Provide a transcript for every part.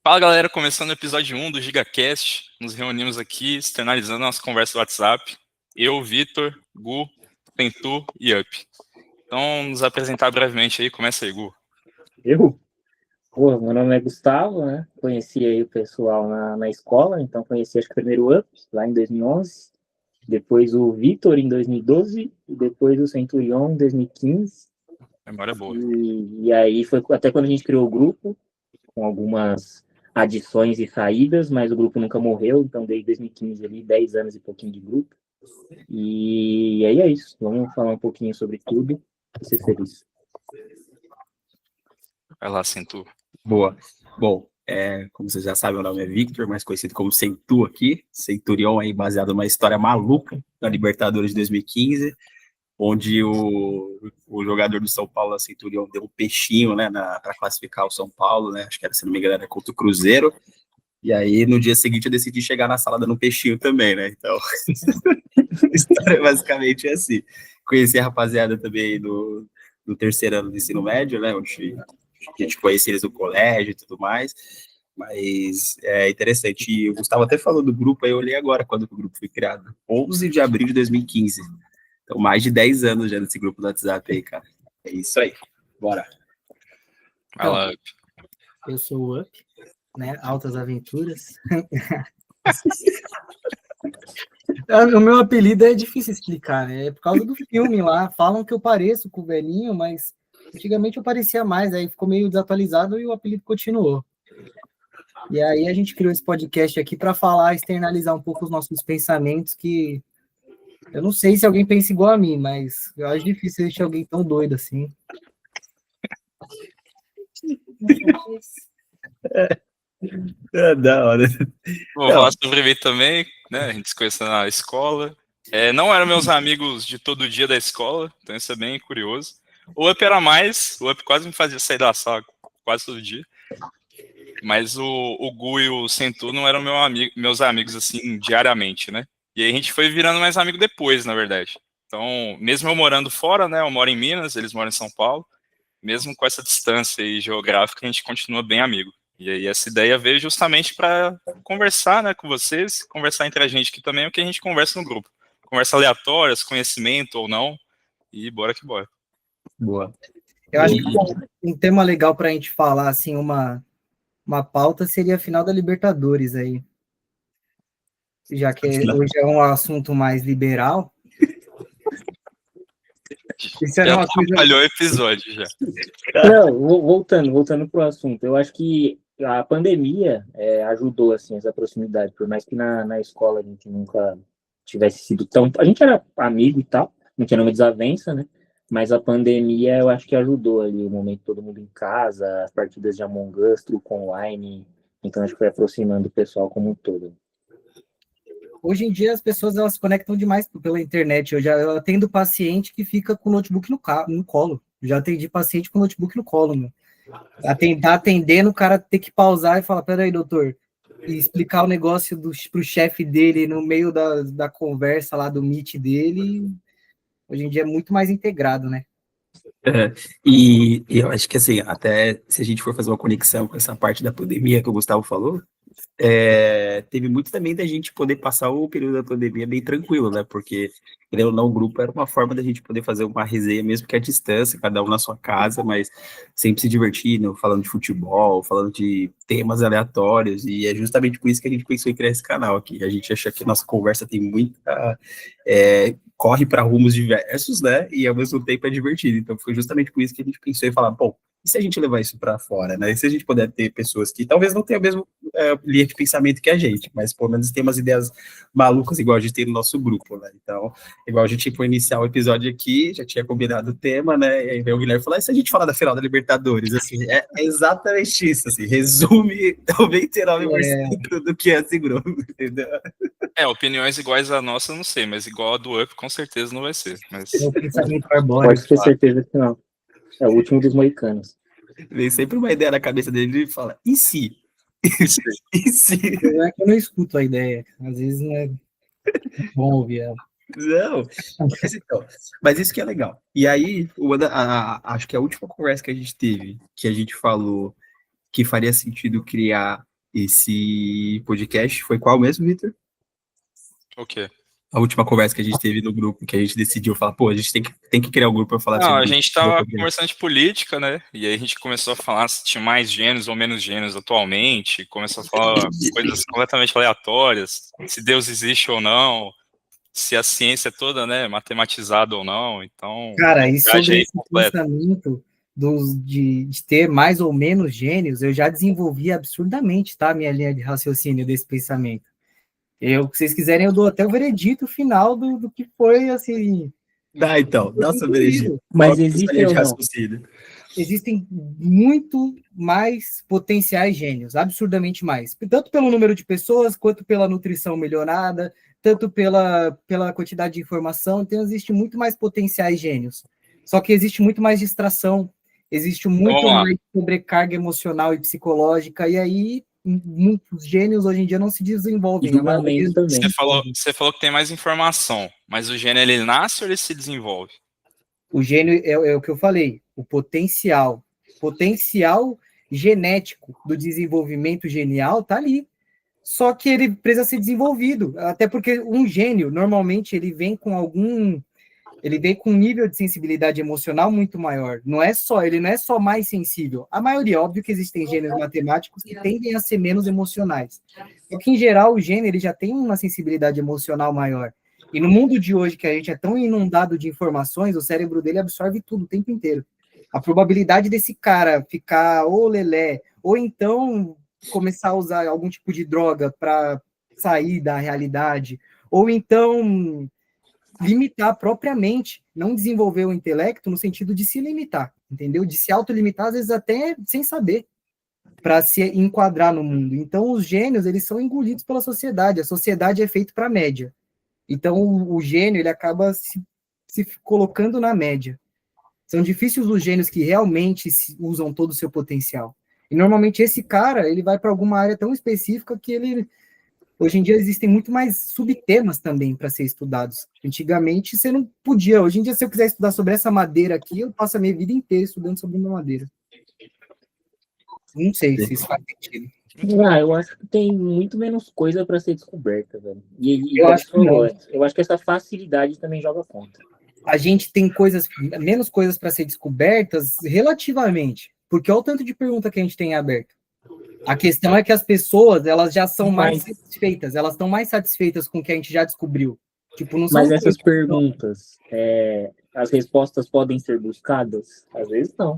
Fala galera, começando o episódio 1 do GigaCast, nos reunimos aqui, externalizando nossa conversa do WhatsApp. Eu, Vitor, Gu, Tentu e Up. Então, nos apresentar brevemente aí, começa aí, Gu. Meu nome é Gustavo, né? Conheci aí o pessoal na escola, então conheci acho que primeiro o Up, lá em 2011, depois o Vitor em 2012, e depois o Centurion em 2015. Memória boa. E aí foi até quando a gente criou o grupo, com algumas adições e saídas, mas o grupo nunca morreu, então desde 2015 ali, 10 anos e pouquinho de grupo. E aí é isso, vamos falar um pouquinho sobre tudo e ser feliz. Vai lá, Centu. Boa. Bom, como vocês já sabem, meu nome é Victor, mais conhecido como Centu aqui. Centurion aí, baseado numa história maluca da Libertadores de 2015, onde o jogador do São Paulo, a Centurion, deu um peixinho, né, para classificar o São Paulo, né, acho que era, se não me engano, era contra o Cruzeiro. E aí, no dia seguinte, eu decidi chegar na sala dando um peixinho também, né, então a história basicamente é assim. Conheci a rapaziada também no terceiro ano do ensino médio, né, onde a gente conhecia eles no colégio e tudo mais, mas é interessante. E o Gustavo até falou do grupo, aí eu olhei agora quando o grupo foi criado, 11 de abril de 2015. Então, mais de 10 anos já nesse grupo do WhatsApp aí, cara. É isso aí. Bora. Vai lá, Up. Eu sou o Up, né? Altas Aventuras. O meu apelido é difícil explicar, né? É por causa do filme lá. Falam que eu pareço com o velhinho, mas antigamente eu parecia mais, aí ficou meio desatualizado e o apelido continuou. E aí a gente criou esse podcast aqui para falar, externalizar um pouco os nossos pensamentos, que eu não sei se alguém pensa igual a mim, mas eu acho difícil existir alguém tão doido assim. Da hora. Vou falar sobre mim também, né? A gente se conheceu na escola. Não eram meus amigos de todo dia da escola, então isso é bem curioso. O Up era mais, o Up quase me fazia sair da sala quase todo dia. Mas o Gu e o Centu não eram meus amigos, assim, diariamente, né? E aí a gente foi virando mais amigo depois, na verdade. Então, mesmo eu morando fora, né? Eu moro em Minas, eles moram em São Paulo. Mesmo com essa distância aí geográfica, a gente continua bem amigo. E aí essa ideia veio justamente para conversar, né, com vocês, conversar entre a gente, que também é o que a gente conversa no grupo. Conversa aleatórias, conhecimento ou não, e bora que bora. Boa. Eu acho que um tema legal para a gente falar, assim, uma pauta seria a final da Libertadores aí. Já que hoje é um assunto mais liberal. Isso já atrapalhou o episódio, já. Não, voltando para o assunto, eu acho que a pandemia ajudou, assim, essa proximidade, por mais que na escola a gente nunca tivesse sido tão... A gente era amigo e tal, não tinha nenhuma desavença, né? Mas a pandemia, eu acho que ajudou ali, o momento todo mundo em casa, as partidas de Among Us, truco online, então acho que foi aproximando o pessoal como um todo. Hoje em dia as pessoas elas se conectam demais pela internet. Eu atendo paciente que fica com o notebook no colo. Já atendi paciente com o notebook no colo, meu. Atendendo, o cara ter que pausar e falar, peraí, doutor, e explicar o negócio pro chefe dele no meio da conversa lá do Meet dele. Hoje em dia é muito mais integrado, né? E eu acho que, assim, até se a gente for fazer uma conexão com essa parte da pandemia que o Gustavo falou, teve muito também da gente poder passar o período da pandemia bem tranquilo, né? Porque, querendo ou não, o grupo era uma forma da gente poder fazer uma resenha, mesmo que à distância, cada um na sua casa, mas sempre se divertindo, falando de futebol, falando de temas aleatórios, e é justamente por isso que a gente pensou em criar esse canal aqui. A gente acha que a nossa conversa tem muita... corre para rumos diversos, né? E ao mesmo tempo é divertido. Então foi justamente por isso que a gente pensou em falar, bom, e se a gente levar isso para fora, né? E se a gente puder ter pessoas que talvez não tenham a mesma linha de pensamento que a gente, mas pelo menos tem umas ideias malucas igual a gente tem no nosso grupo, né? Então, igual a gente foi iniciar o episódio aqui, já tinha combinado o tema, né? E aí veio o Guilherme falar, e se a gente falar da final da Libertadores, assim, é exatamente isso, assim, resume 99% do que é esse grupo, entendeu? Opiniões iguais à nossa, eu não sei, mas igual a do Up, com certeza não vai ser. Mas... É o pensamento arbóreo. Pode ter certeza que não. É o último dos moicanos. Vem sempre uma ideia na cabeça dele e fala, e se? E se? É que eu não escuto a ideia. Às vezes não é bom ouvir ela. Não, mas isso que é legal. E aí, acho que a última conversa que a gente teve, que a gente falou que faria sentido criar esse podcast. Foi qual mesmo, Vitor? O quê? A última conversa que a gente teve no grupo, que a gente decidiu falar, pô, a gente tem que criar um grupo para falar Não, a sobre gente tava conversando de política, né? E aí a gente começou a falar se tinha mais gênios ou menos gênios atualmente, começou a falar coisas completamente aleatórias, se Deus existe ou não, se a ciência é toda, né, matematizada ou não. Então, Cara, e sobre viagem esse completa. pensamento de ter mais ou menos gênios, eu já desenvolvi absurdamente, tá? Minha linha de raciocínio desse pensamento. Se vocês quiserem, eu dou até o veredito final do que foi, assim... Dá então, dá sua veredito. Mas Qual que é a sua existe linha de ou não? raciocínio? Existem muito mais potenciais gênios, absurdamente mais. Tanto pelo número de pessoas, quanto pela nutrição melhorada, tanto pela quantidade de informação. Então, existe muito mais potenciais gênios. Só que existe muito mais distração, existe muito vamos lá. mais sobrecarga emocional e psicológica, e aí muitos gênios hoje em dia não se E desenvolvem. A maioria julgamento também. Você falou que tem mais informação, mas o gênio ele nasce ou ele se desenvolve? O gênio é o que eu falei, o potencial genético do desenvolvimento genial está ali. Só que ele precisa ser desenvolvido, até porque um gênio, normalmente, ele vem com um nível de sensibilidade emocional muito maior. Ele não é só mais sensível. A maioria, óbvio que existem gênios matemáticos que tendem a ser menos emocionais. Só que, em geral, o gênio ele já tem uma sensibilidade emocional maior. E no mundo de hoje, que a gente é tão inundado de informações, o cérebro dele absorve tudo o tempo inteiro. A probabilidade desse cara ficar ou lelé, ou então começar a usar algum tipo de droga para sair da realidade, ou então limitar propriamente, não desenvolver o intelecto no sentido de se limitar, entendeu? De se autolimitar, às vezes até sem saber, para se enquadrar no mundo. Então, os gênios, eles são engolidos pela sociedade. A sociedade é feita para a média. Então, o gênio, ele acaba se colocando na média. São difíceis os gênios que realmente usam todo o seu potencial. E, normalmente, esse cara, ele vai para alguma área tão específica que ele... Hoje em dia, existem muito mais subtemas também para ser estudados. Antigamente, você não podia. Hoje em dia, se eu quiser estudar sobre essa madeira aqui, eu passo a minha vida inteira estudando sobre uma madeira. Não sei se isso faz sentido. Eu acho que tem muito menos coisa para ser descoberta, velho. E Eu acho que não. eu acho que essa facilidade também joga contra. A gente tem menos coisas para ser descobertas relativamente, porque olha o tanto de pergunta que a gente tem aberto. A questão é que as pessoas, elas já são mais satisfeitas, elas estão mais satisfeitas com o que a gente já descobriu. Tipo, não são Mas essas perguntas, as respostas podem ser buscadas? Às vezes não.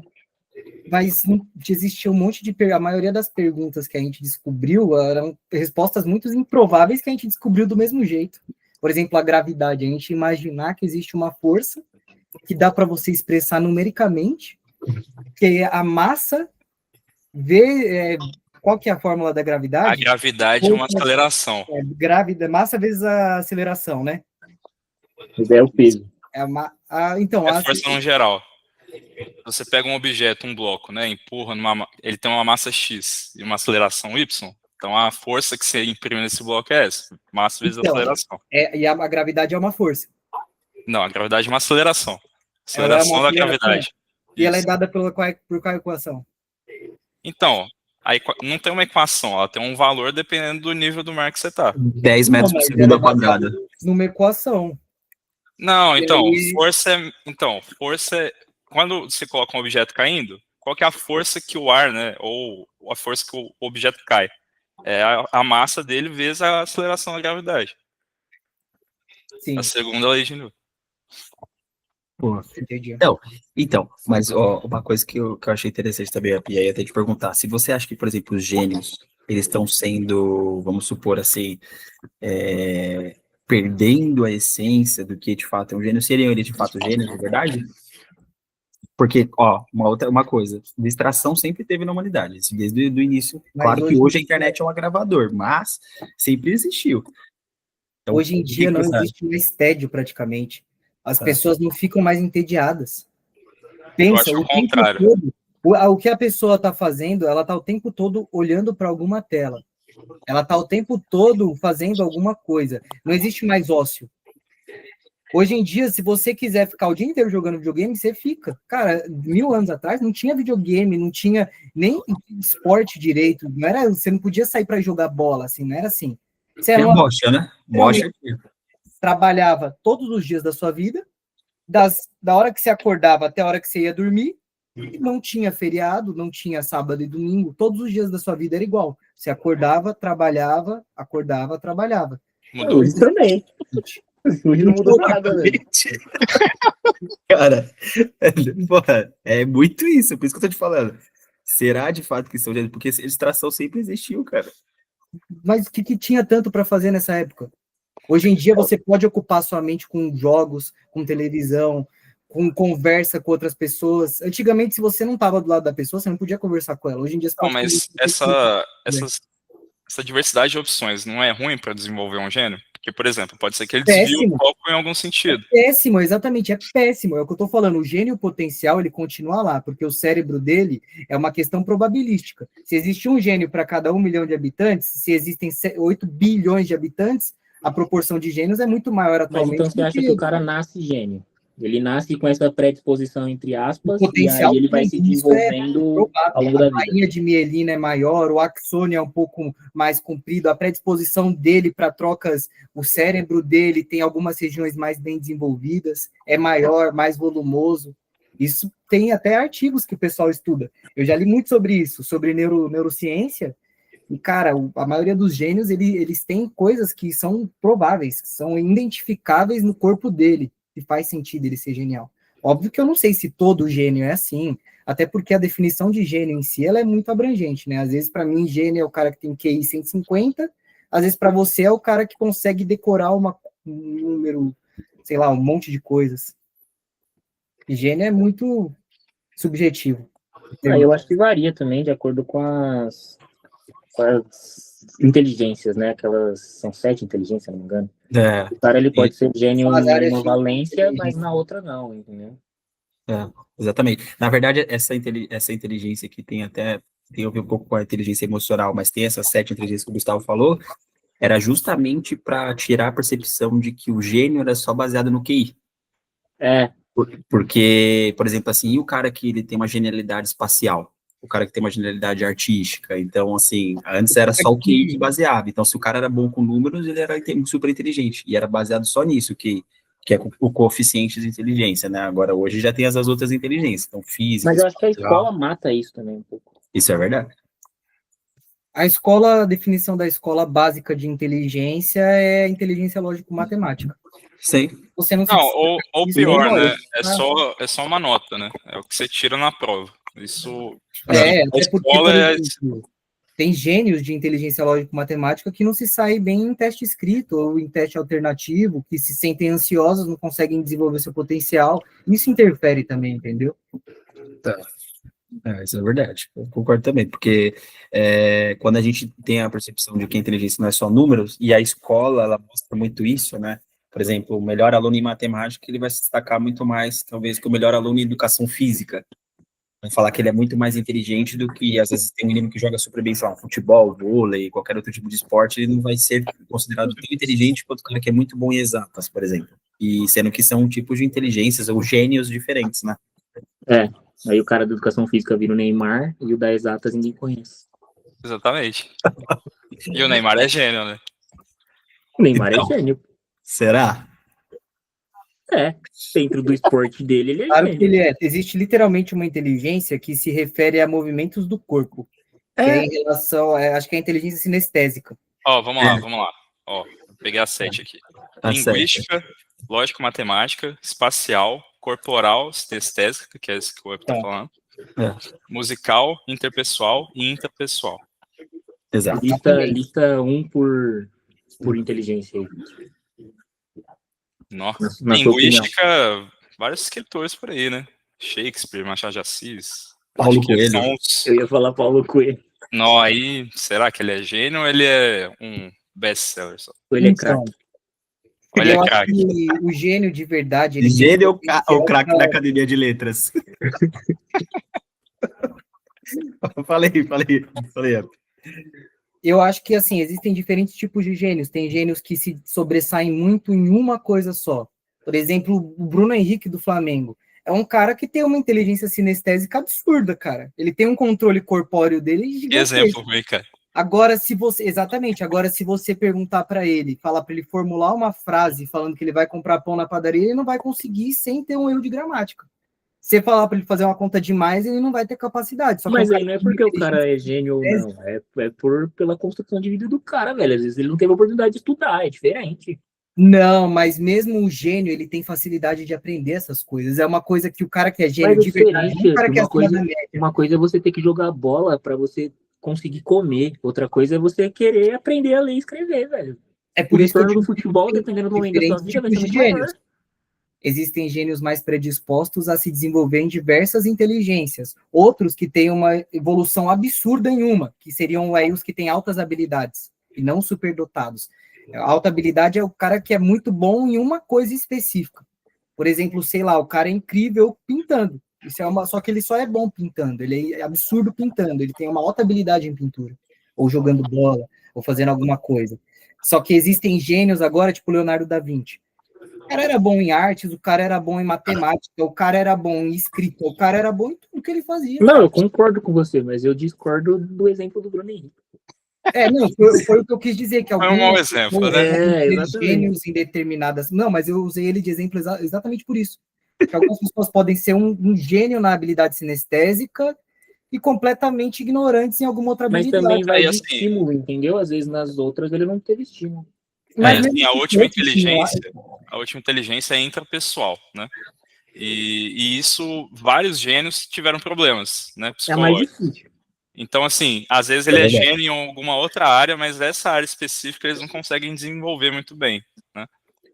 Mas existe um monte a maioria das perguntas que a gente descobriu eram respostas muito improváveis que a gente descobriu do mesmo jeito. Por exemplo, a gravidade. A gente imaginar que existe uma força que dá para você expressar numericamente, que é a massa, qual que é a fórmula da gravidade? A gravidade é uma aceleração. Massa vezes a aceleração, né? Mas é o peso. Então, É força no geral. Você pega um objeto, um bloco, né? Empurra ele tem uma massa X e uma aceleração Y. Então a força que você imprime nesse bloco é essa. Massa vezes aceleração. E a gravidade é uma força. Não, a gravidade é uma aceleração. Aceleração da gravidade. E ela é dada por qual equação? Então, não tem uma equação, ela tem um valor dependendo do nível do mar que você está. 10 metros por segundo ao quadrado. Numa equação. Não, então, força é... Quando você coloca um objeto caindo, qual que é a força que o ar, né, ou a força que o objeto cai? É a massa dele vezes a aceleração da gravidade. Sim. A segunda lei de Newton. Entendi. Então, mas uma coisa que eu achei interessante também, e aí até te perguntar, se você acha que, por exemplo, os gênios, eles estão sendo, vamos supor assim, perdendo a essência do que de fato é um gênio, seriam eles de fato gênios, de verdade? Porque, uma coisa, distração sempre teve na humanidade, desde o início. Mas claro que hoje a internet é um agravador, mas sempre existiu. Então, hoje em dia não existe mais tédio praticamente. As pessoas não ficam mais entediadas. Pensa, o tempo todo, o que a pessoa está fazendo, ela está o tempo todo olhando para alguma tela. Ela está o tempo todo fazendo alguma coisa. Não existe mais ócio. Hoje em dia, se você quiser ficar o dia inteiro jogando videogame, você fica. Cara, 1000 anos atrás não tinha videogame, não tinha nem esporte direito, não era, você não podia sair para jogar bola, assim, não era assim. Você era Tem a bocha, né? Bocha. trabalhava todos os dias da sua vida, da hora que você acordava até a hora que você ia dormir, não tinha feriado, não tinha sábado e domingo, todos os dias da sua vida era igual. Você acordava, trabalhava, acordava, trabalhava. Mudou. Isso também. Hoje não mudou nada, velho. Cara, porra, é muito isso, por isso que eu tô te falando. Será de fato que são gênios? Porque essa distração sempre existiu, cara. Mas o que tinha tanto para fazer nessa época? Hoje em dia você pode ocupar sua mente com jogos, com televisão, com conversa com outras pessoas. Antigamente, se você não estava do lado da pessoa, você não podia conversar com ela. Hoje em dia você Não, pode mas essa diversidade de opções não é ruim para desenvolver um gênio? Porque, por exemplo, pode ser que ele desvie Péssimo. o foco em algum sentido. Péssimo, exatamente, é péssimo. É o que eu estou falando. O gênio potencial, ele continua lá, porque o cérebro dele é uma questão probabilística. Se existe um gênio para cada 1 milhão de habitantes, se existem 8 bilhões de habitantes, a proporção de gênios é muito maior Mas atualmente. então você acha que o cara nasce gênio? Ele nasce com essa predisposição, entre aspas, e aí ele vai se desenvolvendo ao longo da vida. A linha de mielina é maior, o axônio é um pouco mais comprido, a predisposição dele para trocas, o cérebro dele tem algumas regiões mais bem desenvolvidas, é maior, mais volumoso. Isso tem até artigos que o pessoal estuda. Eu já li muito sobre isso, sobre neurociência, e, cara, a maioria dos gênios, eles têm coisas que são prováveis, que são identificáveis no corpo dele, e faz sentido ele ser genial. Óbvio que eu não sei se todo gênio é assim, até porque a definição de gênio em si, ela é muito abrangente, né? Às vezes, para mim, gênio é o cara que tem QI 150, às vezes, para você, é o cara que consegue decorar um número, sei lá, um monte de coisas. E gênio é muito subjetivo. Eu acho que varia também, de acordo com as inteligências, né? Aquelas são 7 inteligências, se não me engano. É, O cara ele pode ser gênio As em áreas uma de valência, inteligência. mas na outra não, entendeu? exatamente. Na verdade, essa inteligência que tem a ver um pouco com a inteligência emocional, mas tem essas 7 inteligências que o Gustavo falou, era justamente para tirar a percepção de que o gênio era só baseado no QI. Porque, por exemplo, assim, e o cara que ele tem uma genialidade espacial? O cara que tem uma genialidade artística? Então, assim, antes era só o QI que baseava. Então, se o cara era bom com números, ele era super inteligente. E era baseado só nisso, que é o coeficiente de inteligência, né? Agora, hoje já tem as outras inteligências. Então, física, Mas eu acho que a espacial. escola mata isso também um pouco. Isso é verdade. A definição da escola básica de inteligência é inteligência lógico-matemática. Sim. Você não, ou pior, né? É só uma nota, né? É o que você tira na prova. Isso. até porque, escola por exemplo, tem gênios de inteligência lógico-matemática que não se saem bem em teste escrito ou em teste alternativo, que se sentem ansiosos, não conseguem desenvolver seu potencial. Isso interfere também, entendeu? Isso é verdade, eu concordo também, porque quando a gente tem a percepção de que a inteligência não é só números, e a escola, ela mostra muito isso, né? Por exemplo, o melhor aluno em matemática, ele vai se destacar muito mais, talvez, que o melhor aluno em educação física. Vai falar que ele é muito mais inteligente do que, às vezes, tem um menino que joga super bem, sei lá, futebol, vôlei, qualquer outro tipo de esporte, ele não vai ser considerado tão inteligente quanto o cara que é muito bom em exatas, por exemplo. E sendo que são tipos de inteligências, ou gênios diferentes, né? Aí o cara da educação física vira o Neymar e o da exatas ninguém conhece. Exatamente. E o Neymar é gênio, né? O Neymar Então, é gênio. Será? Dentro do esporte dele, ele é Claro gênio. que ele é. Existe literalmente uma inteligência que se refere a movimentos do corpo. Que é em relação, acho que é a inteligência sinestésica. Vamos lá. Peguei a 7 aqui. Linguística, lógico-matemática, espacial, corporal, sinestésica, que é esse que o Web tá falando. Musical, interpessoal e interpessoal. Exato. Lista um por inteligência aí. Nossa. Na Linguística, vários escritores por aí, né? Shakespeare, Machado de Assis. Paulo Coelho. Eu ia falar Paulo Coelho. Não, aí, será que ele é gênio ou ele é um best-seller só? Ele é craque. Ele é Eu acho craque. que o gênio de verdade... Ele Gênio ou o craque da academia de letras? Falei. Eu acho que, assim, existem diferentes tipos de gênios. Tem gênios que se sobressaem muito em uma coisa só. Por exemplo, o Bruno Henrique do Flamengo. É um cara que tem uma inteligência sinestésica absurda, cara. Ele tem um controle corpóreo dele Que gigantesco. exemplo ruim, cara. Agora, se você perguntar para ele, falar para ele formular uma frase falando que ele vai comprar pão na padaria, ele não vai conseguir sem ter um erro de gramática. Se você falar para ele fazer uma conta demais, ele não vai ter capacidade. Só que Mas um aí não é porque o cara é gênio ou não, é pela construção de vida do cara, velho. Às vezes ele não teve a oportunidade de estudar, é diferente. Não, mas mesmo o gênio, ele tem facilidade de aprender essas coisas. É uma coisa que o cara que é gênio Mas é de verdade, diferente, o cara que é uma acima coisa, da média. uma coisa é você ter que jogar bola pra você conseguir comer, outra coisa é você querer aprender a ler e escrever, velho. É O por isso que eu retorno do digo que futebol, tem dependendo do momento da sua diferentes vida, vai tipos ser de muito gênios. maior. Existem gênios mais predispostos a se desenvolver em diversas inteligências. Outros que têm uma evolução absurda em uma, que seriam aí os que têm altas habilidades e não superdotados. A alta habilidade é o cara que é muito bom em uma coisa específica. Por exemplo, sei lá, o cara é incrível pintando. Só que ele só é bom pintando, ele é absurdo pintando, ele tem uma alta habilidade em pintura, ou jogando bola, ou fazendo alguma coisa. Só que existem gênios agora, tipo Leonardo da Vinci. O cara era bom em artes, o cara era bom em matemática, o cara era bom em escrita, o cara era bom em tudo que ele fazia. Não, Cara. eu concordo com você, mas eu discordo do exemplo do Bruno Henrique. Não, foi o que eu quis dizer, que Foi um mau alguns exemplo, né? Exatamente. gênios em determinadas... Não, mas eu usei ele de exemplo exatamente por isso. Que algumas pessoas podem ser um gênio na habilidade sinestésica e completamente ignorantes em alguma outra Mas habilidade. também vai Aí, de assim, estímulo, entendeu? Às vezes nas outras ele não teve estímulo. Mas assim, mesmo a se última fosse estimular- inteligência é intrapessoal, né? E isso, vários gênios tiveram problemas, né, É mais psicológicos. difícil. Então, assim, às vezes ele é verdade. gênio em alguma outra área, mas essa área específica eles não conseguem desenvolver muito bem, né?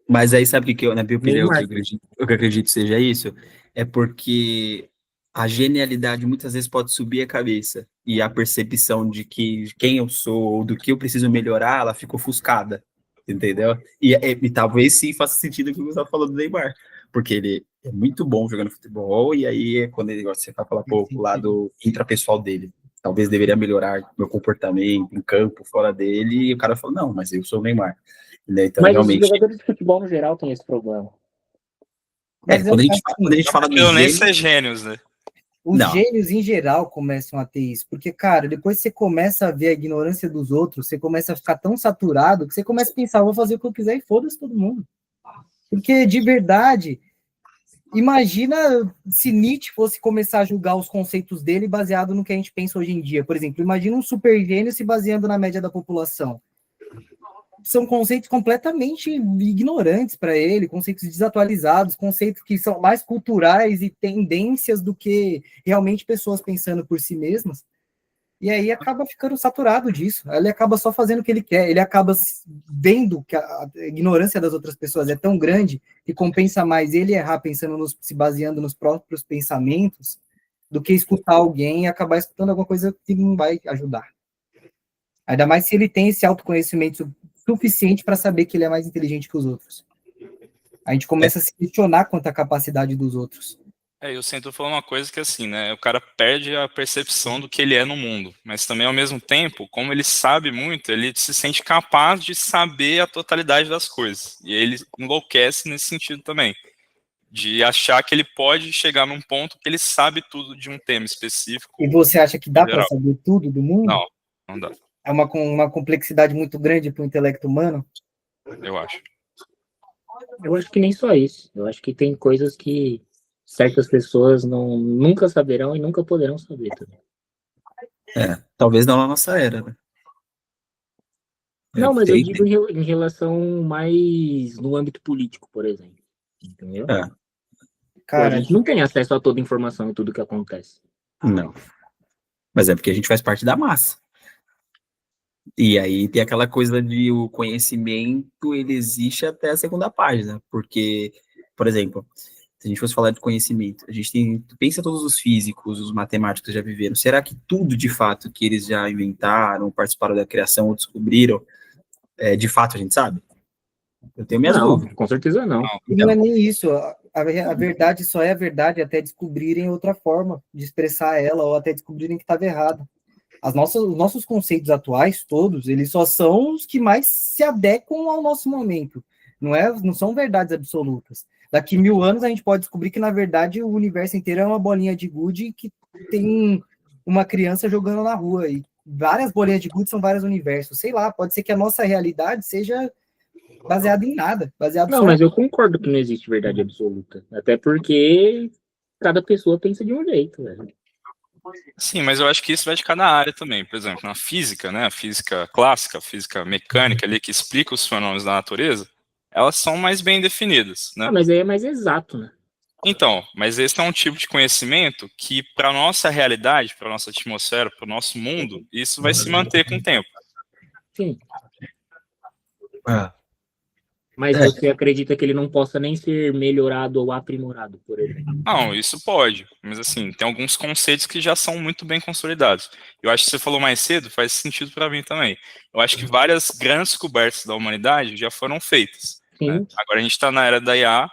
Mas aí sabe o que eu, na minha opinião, Neymar. o que eu acredito seja isso? É porque a genialidade muitas vezes pode subir a cabeça e a percepção de quem eu sou, ou do que eu preciso melhorar, ela fica ofuscada, entendeu? E talvez sim faça sentido o que você falou do Neymar, porque ele é muito bom jogando futebol, e aí é quando você vai falar, pô, o lado intrapessoal dele. Talvez deveria melhorar meu comportamento em campo, fora dele, e o cara falou, não, mas eu sou o Neymar. Né? Então, Mas os realmente, jogadores de futebol no geral têm esse problema. Mas quando a gente assim, fala Pelo dos nem gênios, ser gênios, né? os Não. gênios, em geral, começam a ter isso. Porque, cara, depois você começa a ver a ignorância dos outros, você começa a ficar tão saturado que você começa a pensar, vou fazer o que eu quiser e foda-se todo mundo. Porque, de verdade, imagina se Nietzsche fosse começar a julgar os conceitos dele baseado no que a gente pensa hoje em dia. Por exemplo, imagina um super gênio se baseando na média da população. São conceitos completamente ignorantes para ele, conceitos desatualizados, conceitos que são mais culturais e tendências do que realmente pessoas pensando por si mesmas. E aí acaba ficando saturado disso. Ele acaba só fazendo o que ele quer. Ele acaba vendo que a ignorância das outras pessoas é tão grande que compensa mais ele errar se baseando nos próprios pensamentos do que escutar alguém e acabar escutando alguma coisa que não vai ajudar. Ainda mais se ele tem esse autoconhecimento suficiente para saber que ele é mais inteligente que os outros. A gente começa a se questionar quanto à capacidade dos outros. E o Centro falou uma coisa que assim, né? O cara perde a percepção do que ele é no mundo, mas também ao mesmo tempo, como ele sabe muito, ele se sente capaz de saber a totalidade das coisas. E ele enlouquece nesse sentido também, de achar que ele pode chegar num ponto que ele sabe tudo de um tema específico. E você acha que dá para geral. saber tudo do mundo? Não, não dá, É uma complexidade muito grande para o intelecto humano? eu acho. Eu acho que nem só isso. Eu acho que tem coisas que certas pessoas nunca saberão e nunca poderão saber também. Talvez não na nossa era, né? Não, mas eu digo em relação mais no âmbito político, por exemplo. Entendeu? É. Cara, a gente não tem acesso a toda a informação e tudo que acontece. Não. Mas é porque a gente faz parte da massa. E aí tem aquela coisa de o conhecimento, ele existe até a segunda página, porque, por exemplo, se a gente fosse falar de conhecimento, a gente pensa todos os físicos, os matemáticos já viveram, será que tudo de fato que eles já inventaram, participaram da criação ou descobriram, de fato a gente sabe? Eu tenho minhas dúvidas. Com certeza não. E não é nem isso. A verdade só é a verdade até descobrirem outra forma de expressar ela ou até descobrirem que estava errado. Os nossos conceitos atuais, todos, eles só são os que mais se adequam ao nosso momento. Não são verdades absolutas. Daqui 1000 anos a gente pode descobrir que, na verdade, o universo inteiro é uma bolinha de gude que tem uma criança jogando na rua. E várias bolinhas de gude são vários universos. Sei lá, pode ser que a nossa realidade seja baseada em nada. Baseado Não, só mas eu concordo que não existe verdade absoluta. Até porque cada pessoa pensa de um jeito, velho. Sim, mas eu acho que isso vai de cada área também. Por exemplo, na física, né? A física clássica, a física mecânica ali, que explica os fenômenos da natureza, elas são mais bem definidas, né? Ah, mas aí é mais exato, né? Então, mas esse é um tipo de conhecimento que, para nossa realidade, para nossa atmosfera, para o nosso mundo, isso vai se manter com o tempo. Sim. Ah, Mas É. você acredita que ele não possa nem ser melhorado ou aprimorado, por exemplo? Não, isso pode, mas assim, tem alguns conceitos que já são muito bem consolidados. Eu acho que você falou mais cedo, faz sentido para mim também. Eu acho que várias grandes descobertas da humanidade já foram feitas, né? Sim. Agora a gente está na era da IA,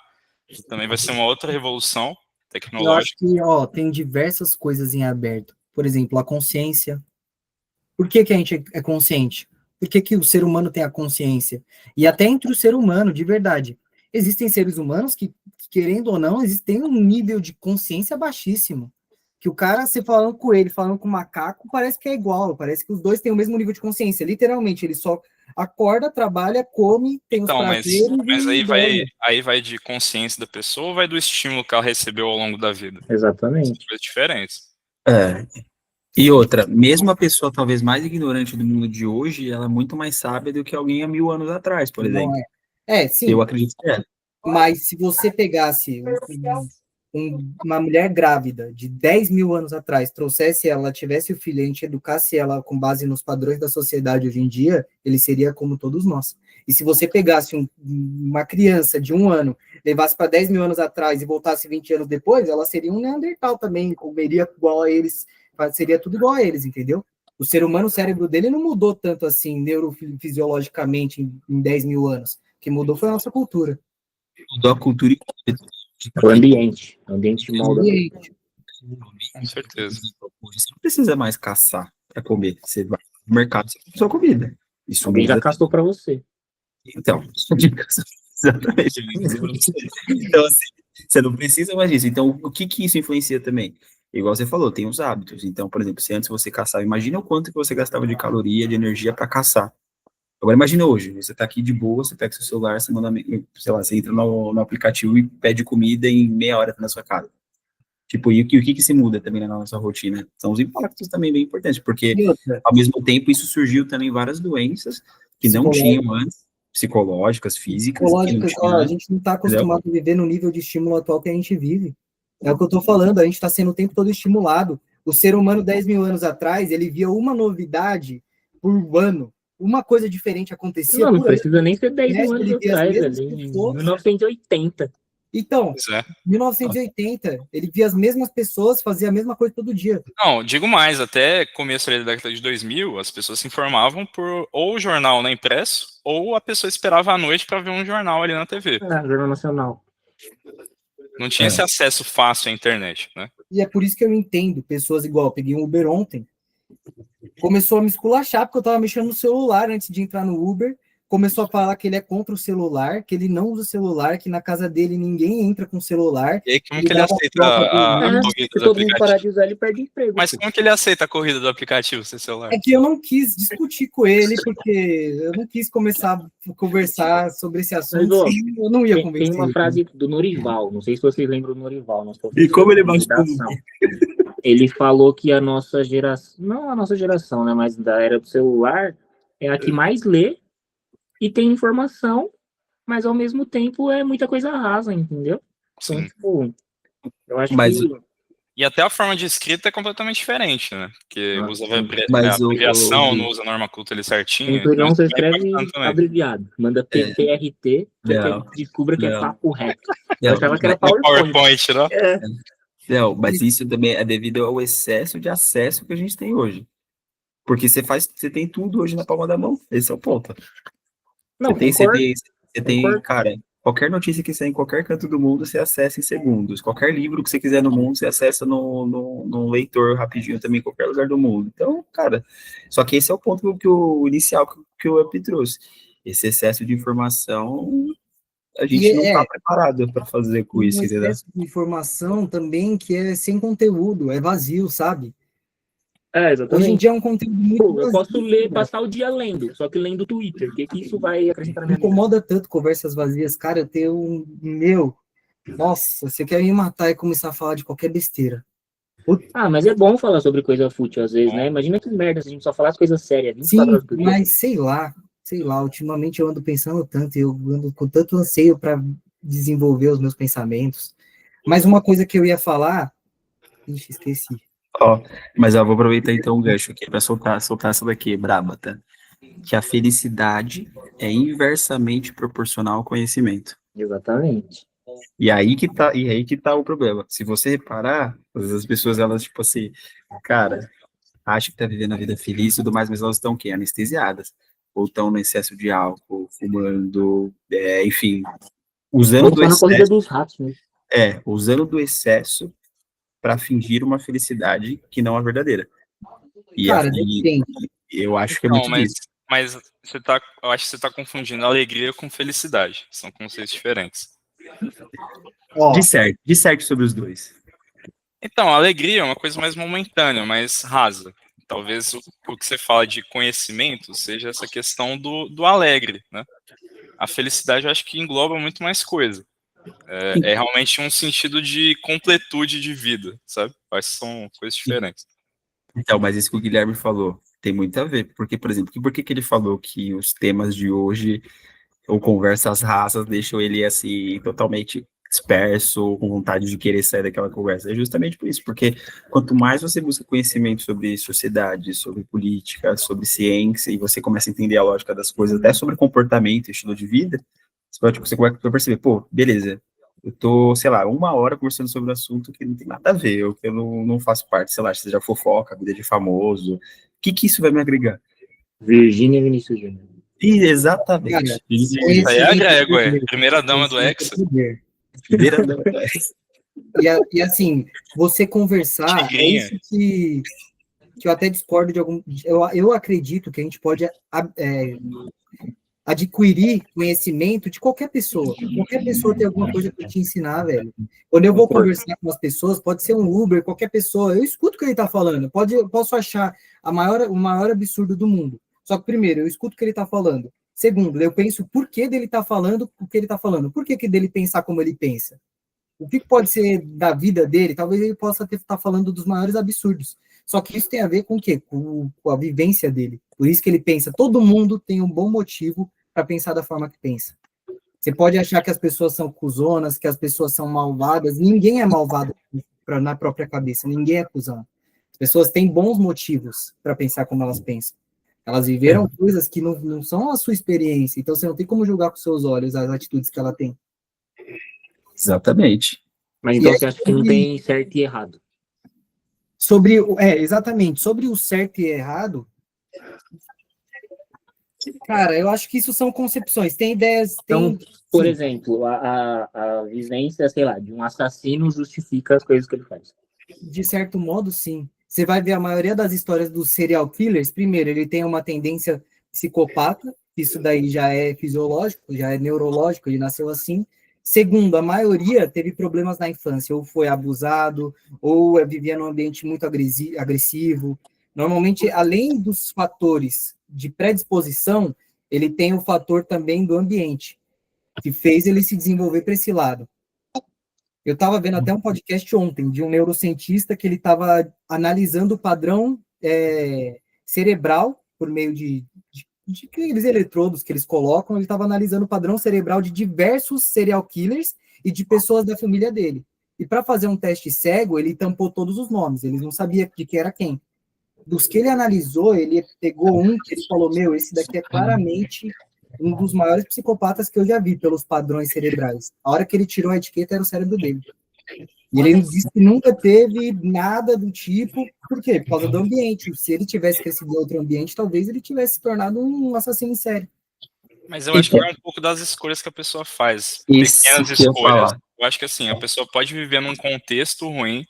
que também vai ser uma outra revolução Eu acho tecnológica. que, tem diversas coisas em aberto. Por exemplo, a consciência. Por que a gente é consciente? Por que o ser humano tem a consciência? E até entre o ser humano, de verdade. Existem seres humanos que, querendo ou não, existem um nível de consciência baixíssimo. Que o cara, você falando com ele, falando com o macaco, parece que é igual. Parece que os dois têm o mesmo nível de consciência. Literalmente, ele só acorda, trabalha, come, tem os Então, prazeres mas e dorme. aí vai de consciência da pessoa ou vai do estímulo que ela recebeu ao longo da vida? São Exatamente. coisas diferentes. É. E outra, mesmo a pessoa talvez mais ignorante do mundo de hoje, ela é muito mais sábia do que alguém há 1000 anos atrás, por Não exemplo. é. Sim. Eu acredito que é. Mas se você pegasse uma mulher grávida de 10 mil anos atrás, trouxesse ela, tivesse o filho, a gente educasse ela com base nos padrões da sociedade hoje em dia, ele seria como todos nós. E se você pegasse uma criança de 1 ano, levasse para 10 mil anos atrás e voltasse 20 anos depois, ela seria um Neandertal também, comeria igual a eles, seria tudo igual a eles, entendeu? O ser humano, o cérebro dele não mudou tanto assim, neurofisiologicamente, em 10 mil anos. O que mudou foi a nossa cultura. Mudou a cultura e O ambiente. O ambiente molda. Com certeza. Hoje você não precisa mais caçar para comer. Você vai no mercado e compra sua comida. Isso Alguém já muda. caçou para você. Então, exatamente. Então, assim, você não precisa mais disso. Então, o que isso influencia também? Igual você falou, tem os hábitos. Então, por exemplo, se antes você caçava, imagina o quanto que você gastava de caloria, de energia para caçar. Agora imagina hoje, você tá aqui de boa, você pega seu celular, você manda, sei lá, você entra no aplicativo e pede comida em meia hora na sua casa. Tipo, e o que se muda também na nossa rotina? São os impactos também bem importantes, porque ao mesmo tempo isso surgiu também várias doenças que não tinham antes, psicológicas, físicas, que não tinham a antes, gente não está entendeu? acostumado a viver no nível de estímulo atual que a gente vive. É o que eu estou falando, a gente está sendo o tempo todo estimulado. O ser humano, 10 mil anos atrás, ele via uma novidade por ano. Uma coisa diferente acontecia. Não precisa nem ser 10 mil anos ele via as atrás, mesmas velho. Em pessoas. 1980. Então, Pois é. 1980, ele via as mesmas pessoas, fazia a mesma coisa todo dia. Não, digo mais, até começo ali da década de 2000, as pessoas se informavam por ou o jornal na impresso, ou a pessoa esperava à noite para ver um jornal ali na TV. Jornal Nacional. Não tinha esse acesso fácil à internet, né? E é por isso que eu entendo pessoas igual, eu peguei um Uber ontem, começou a me esculachar porque eu tava mexendo no celular antes de entrar no Uber, começou a falar que ele é contra o celular, que ele não usa o celular, que na casa dele ninguém entra com celular. E aí, como que ele aceita a corrida Se do todo mundo parar aplicativo? de usar, ele perde emprego. Mas como que ele aceita a corrida do aplicativo sem celular? É que eu não quis discutir com ele, porque eu não quis começar a conversar sobre esse assunto, Mas, ó, eu não ia Tem convencer uma ele. frase do Norival, não sei se vocês lembram do Norival. E como ele bate Ele falou que a nossa geração, não a nossa geração, né, mas da era do celular, é a que mais lê e tem informação, mas ao mesmo tempo é muita coisa rasa, entendeu? Então, Sim. tipo, eu acho Mas que... E até a forma de escrita é completamente diferente, né? Porque usa mas abreviação, não usa a norma culta ali certinho. Então não isso se é escreve importante também. abreviado, manda PPRT, Não. descubra que é Não. papo reto. Não, Eu achava que era Não é PowerPoint. PowerPoint, né? Não, mas isso também é devido ao excesso de acesso que a gente tem hoje. Porque você tem tudo hoje na palma da mão. Esse é o ponto. Não, Você tem, concordo. cara, qualquer notícia que sair em qualquer canto do mundo, você acessa em segundos. Qualquer livro que você quiser no mundo, você acessa no leitor rapidinho também, em qualquer lugar do mundo. Então, cara, só que esse é o ponto que o inicial que o Up trouxe. Esse excesso de informação a gente não tá preparado para fazer com isso, um entendeu? excesso de informação também que é sem conteúdo, é vazio, sabe? Exatamente. Hoje em dia é um conteúdo muito Pô, eu posso vazio, ler, né? passar o dia lendo, só que lendo Twitter. O que isso vai acrescentar na Me minha vida? incomoda tanto conversas vazias, cara, eu tenho um... Meu, nossa, você quer me matar e começar a falar de qualquer besteira. Mas é bom falar sobre coisa fútil às vezes, né? Imagina que merda se a gente só falasse coisa séria 24 Sim, horas por dia. mas sei lá, ultimamente eu ando pensando tanto, eu ando com tanto anseio para desenvolver os meus pensamentos. Mas uma coisa que eu ia falar, ixi, esqueci. Ó, mas eu vou aproveitar então o gancho aqui para soltar essa daqui, braba, tá? Que a felicidade é inversamente proporcional ao conhecimento. Exatamente. E aí que tá o problema. Se você reparar, às vezes as pessoas, elas, tipo assim, cara, acham que tá vivendo a vida feliz e tudo mais, mas elas estão o quê? Anestesiadas. Ou estão no excesso de álcool, fumando, enfim, usando Ou do só na corrida excesso, dos ratos, né? usando do excesso para fingir uma felicidade que não é verdadeira. Cara, E depende. eu acho que é Não, muito disso. mas eu acho que você tá confundindo alegria com felicidade. São conceitos diferentes. Ó, De certo sobre os dois. Então, a alegria é uma coisa mais momentânea, mais rasa. Talvez o que você fala de conhecimento seja essa questão do alegre, né? A felicidade eu acho que engloba muito mais coisa. É realmente um sentido de completude de vida, sabe? Acho que são coisas diferentes. Então, mas isso que o Guilherme falou tem muito a ver. Porque, por exemplo, por que que ele falou que os temas de hoje, ou conversas raças, deixam ele assim, totalmente disperso, com vontade de querer sair daquela conversa? É justamente por isso. Porque quanto mais você busca conhecimento sobre sociedade, sobre política, sobre ciência, e você começa a entender a lógica das coisas, até sobre comportamento e estilo de vida, você vai perceber, pô, beleza. Eu tô, sei lá, 1 hora conversando sobre um assunto que não tem nada a ver, ou que eu não faço parte, sei lá, seja fofoca, vida de famoso. O que isso vai me agregar? Virgínia Vinícius Júnior. E cara, exatamente. Isso aí é a conhecimento é Grego, é. poder. Primeira dama do Conhecimento é Hexa. poder. Primeira E assim, você conversar, é Tigrinha. isso que eu até discordo de algum. Eu acredito que a gente pode adquirir conhecimento de qualquer pessoa. Qualquer pessoa tem alguma coisa para te ensinar, velho. Quando eu vou conversar com as pessoas, pode ser um Uber, qualquer pessoa, eu escuto o que ele está falando. Posso achar o maior absurdo do mundo. Só que, primeiro, eu escuto o que ele está falando. Segundo, eu penso o porquê dele estar falando o que ele está falando. Por que dele pensar como ele pensa? O que pode ser da vida dele? Talvez ele possa estar falando dos maiores absurdos. Só que isso tem a ver com o quê? Com a vivência dele. Por isso que ele pensa, todo mundo tem um bom motivo para pensar da forma que pensa. Você pode achar que as pessoas são cuzonas, que as pessoas são malvadas. Ninguém é malvado na própria cabeça, ninguém é cuzão. As pessoas têm bons motivos para pensar como elas pensam. Elas viveram coisas que não são a sua experiência, então você não tem como julgar com seus olhos as atitudes que ela tem. Exatamente. Mas E então aí, você acha que não tem certo e errado? Exatamente, sobre o certo e errado, cara, eu acho que isso são concepções, tem ideias, Então, tem... por sim, exemplo, a vivência, sei lá, de um assassino justifica as coisas que ele faz. de certo modo, sim. Você vai ver a maioria das histórias dos serial killers, primeiro, ele tem uma tendência psicopata, isso daí já é fisiológico, já é neurológico, ele nasceu assim. Segundo, a maioria teve problemas na infância, ou foi abusado, ou vivia num ambiente muito agressivo. Normalmente, além dos fatores de predisposição, ele tem o fator também do ambiente, que fez ele se desenvolver para esse lado. Eu estava vendo até um podcast ontem de um neurocientista que ele estava analisando o padrão cerebral por meio de aqueles eletrodos que eles colocam. Ele estava analisando o padrão cerebral de diversos serial killers e de pessoas da família dele. E para fazer um teste cego, ele tampou todos os nomes, ele não sabia de que era quem. Dos que ele analisou, ele pegou um que ele falou: Meu, esse daqui é claramente um dos maiores psicopatas que eu já vi pelos padrões cerebrais. A hora que ele tirou a etiqueta era o cérebro dele. E ele disse que nunca teve nada do tipo. Por quê? Por causa do ambiente. Se ele tivesse crescido em outro ambiente, talvez ele tivesse se tornado um assassino em série. Mas eu acho que é um pouco das escolhas que a pessoa faz. Isso Pequenas que eu ia escolhas. falar. Eu acho que assim, a pessoa pode viver num contexto ruim,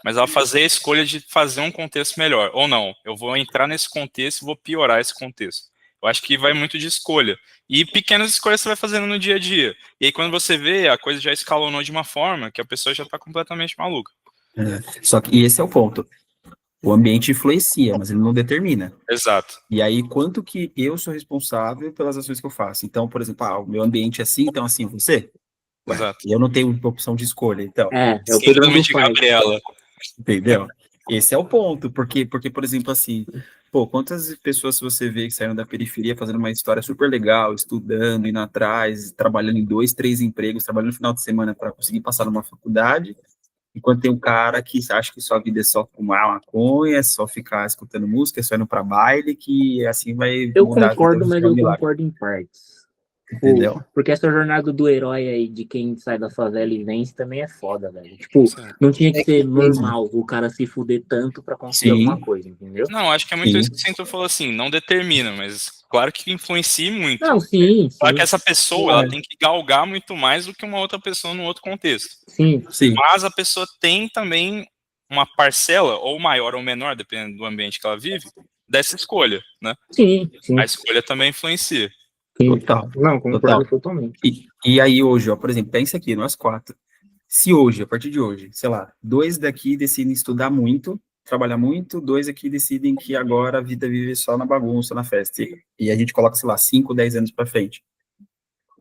mas ela fazer a escolha de fazer um contexto melhor. Ou não, eu vou entrar nesse contexto e vou piorar esse contexto. Eu acho que vai muito de escolha. E pequenas escolhas você vai fazendo no dia a dia. E aí, quando você vê, a coisa já escalonou de uma forma que a pessoa já tá completamente maluca. Só que esse é o ponto. O ambiente influencia, mas ele não determina. Exato. E aí, quanto que eu sou responsável pelas ações que eu faço? Então, por exemplo, o meu ambiente é assim, então assim, você? Ué, Exato. eu não tenho opção de escolha, então. É o Síndrome Pedro de do pai. Gabriela. Entendeu? Esse é o ponto, porque, por exemplo, assim, pô, quantas pessoas você vê que saíram da periferia fazendo uma história super legal, estudando, indo atrás, trabalhando em 2, 3 empregos, trabalhando no final de semana para conseguir passar numa faculdade, enquanto tem um cara que acha que sua vida é só fumar maconha, é só ficar escutando música, é só indo para baile, que assim vai Eu mudar a vida concordo, do mas seu eu milagre, concordo em partes. entendeu? Porque essa jornada do herói aí, de quem sai da favela e vence, também é foda, velho. Tipo, Sim. não tinha que É ser que- normal o cara se fuder tanto pra conseguir Sim. alguma coisa, entendeu? Não, acho que é muito Sim. isso que o Centro falou assim, não determina, mas claro que influencia muito. Não, sim, Claro que sim, essa pessoa, ela tem que galgar muito mais do que uma outra pessoa num outro contexto. sim. Sim. Mas a pessoa tem também uma parcela, ou maior ou menor, dependendo do ambiente que ela vive, dessa escolha, né? Sim, sim, A escolha também influencia. sim. Total. Não, concordo Total. totalmente. E aí hoje, ó, por exemplo, pensa aqui, nós 4. Se hoje, a partir de hoje, sei lá, 2 daqui decidem estudar muito, trabalhar muito, 2 aqui decidem que agora a vida vive só na bagunça, na festa, e a gente coloca, sei lá, 5, 10 anos para frente.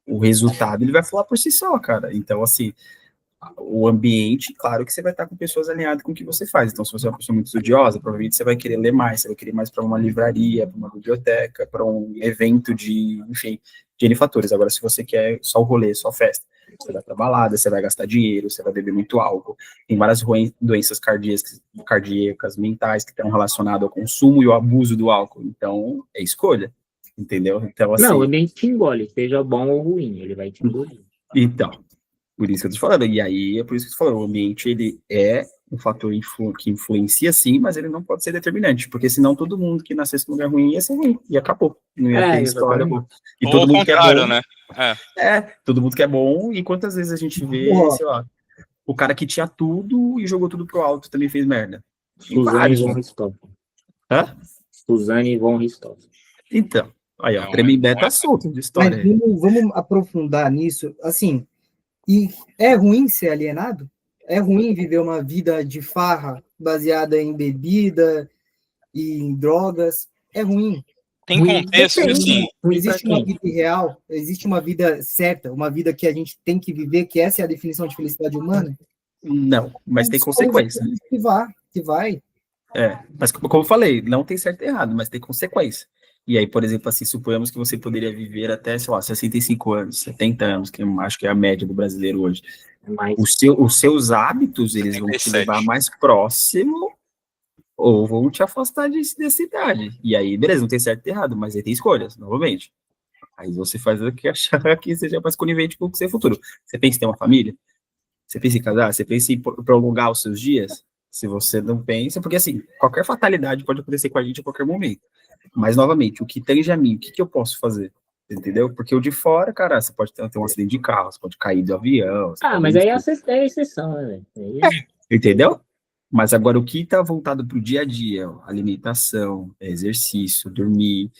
O resultado, ele vai falar por si só, cara. Então, assim, o ambiente, claro que você vai estar com pessoas alinhadas com o que você faz. Então, se você é uma pessoa muito estudiosa, provavelmente você vai querer ler mais, você vai querer mais para uma livraria, para uma biblioteca, para um evento de, enfim, de N fatores. Agora, se você quer só o rolê, só festa, você vai pra balada, você vai gastar dinheiro, você vai beber muito álcool. Tem várias doenças cardíacas, mentais que estão relacionadas ao consumo e ao abuso do álcool. Então, é escolha, entendeu? Então, assim... Não, o ambiente te engole, seja bom ou ruim, ele vai te engolir. Então, por isso que eu tô te falando. E aí, é por isso que eu tô falando, o ambiente, ele é um fator que influencia, sim, mas ele não pode ser determinante, porque senão todo mundo que nascesse num lugar ruim ia ser ruim, e acabou. Não ia ter história boa. E Ou todo ao mundo que é contrário, bom... né? todo mundo que é bom, e quantas vezes a gente vê, Porra. sei lá, o cara que tinha tudo e jogou tudo pro alto também fez merda. Tem Suzane vários, von mano. Richthofen. Hã? Suzane von Richthofen. Então, aí, ó, Não, Tremembé não tá é. solto de Mas história. aí. vamos aprofundar nisso, assim, e é ruim ser alienado? É ruim viver uma vida de farra baseada em bebida e em drogas? É ruim. Tem Ruim, contexto que, assim, ruim pra Existe uma quem? vida irreal? Existe uma vida certa? Uma vida que a gente tem que viver, que essa é a definição de felicidade humana? Não, mas tem consequência. Que vai. Mas como eu falei, não tem certo e errado, mas tem consequência. E aí, por exemplo, assim, suponhamos que você poderia viver até, sei lá, 65 anos, 70 anos, que eu acho que é a média do brasileiro hoje. Mas Os seus hábitos, eles vão te 77. levar mais próximo ou vão te afastar dessa idade. E aí, beleza, não tem certo e errado, mas aí tem escolhas, novamente. Aí você faz o que achar que seja mais conivente com o seu futuro. Você pensa em ter uma família? Você pensa em casar? Você pensa em prolongar os seus dias? Se você não pensa, porque assim, qualquer fatalidade pode acontecer com a gente a qualquer momento. Mas, novamente, o que tange a mim, o que eu posso fazer? Entendeu? Porque o de fora, cara, você pode ter um acidente de carro, você pode cair do avião. mas aí é exceção, né, velho? Aí- Entendeu? Mas agora, o que está voltado para o dia a dia, ó, alimentação, exercício, dormir,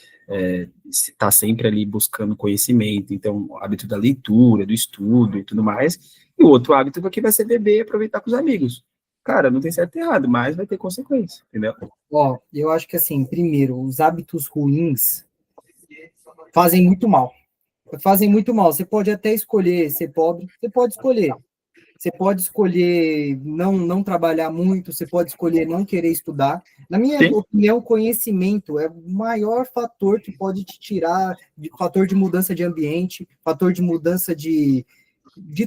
tá sempre ali buscando conhecimento, então, o hábito da leitura, do estudo e tudo mais, e o outro hábito aqui vai ser beber e aproveitar com os amigos. Cara, não tem certo e errado, mas vai ter consequência, entendeu? Ó, eu acho que assim, primeiro, os hábitos ruins fazem muito mal. Fazem muito mal. Você pode até escolher ser pobre, você pode escolher. Você pode escolher não trabalhar muito, você pode escolher não querer estudar. Na minha Sim. opinião, conhecimento é o maior fator que pode te tirar, fator de mudança de ambiente, fator de mudança de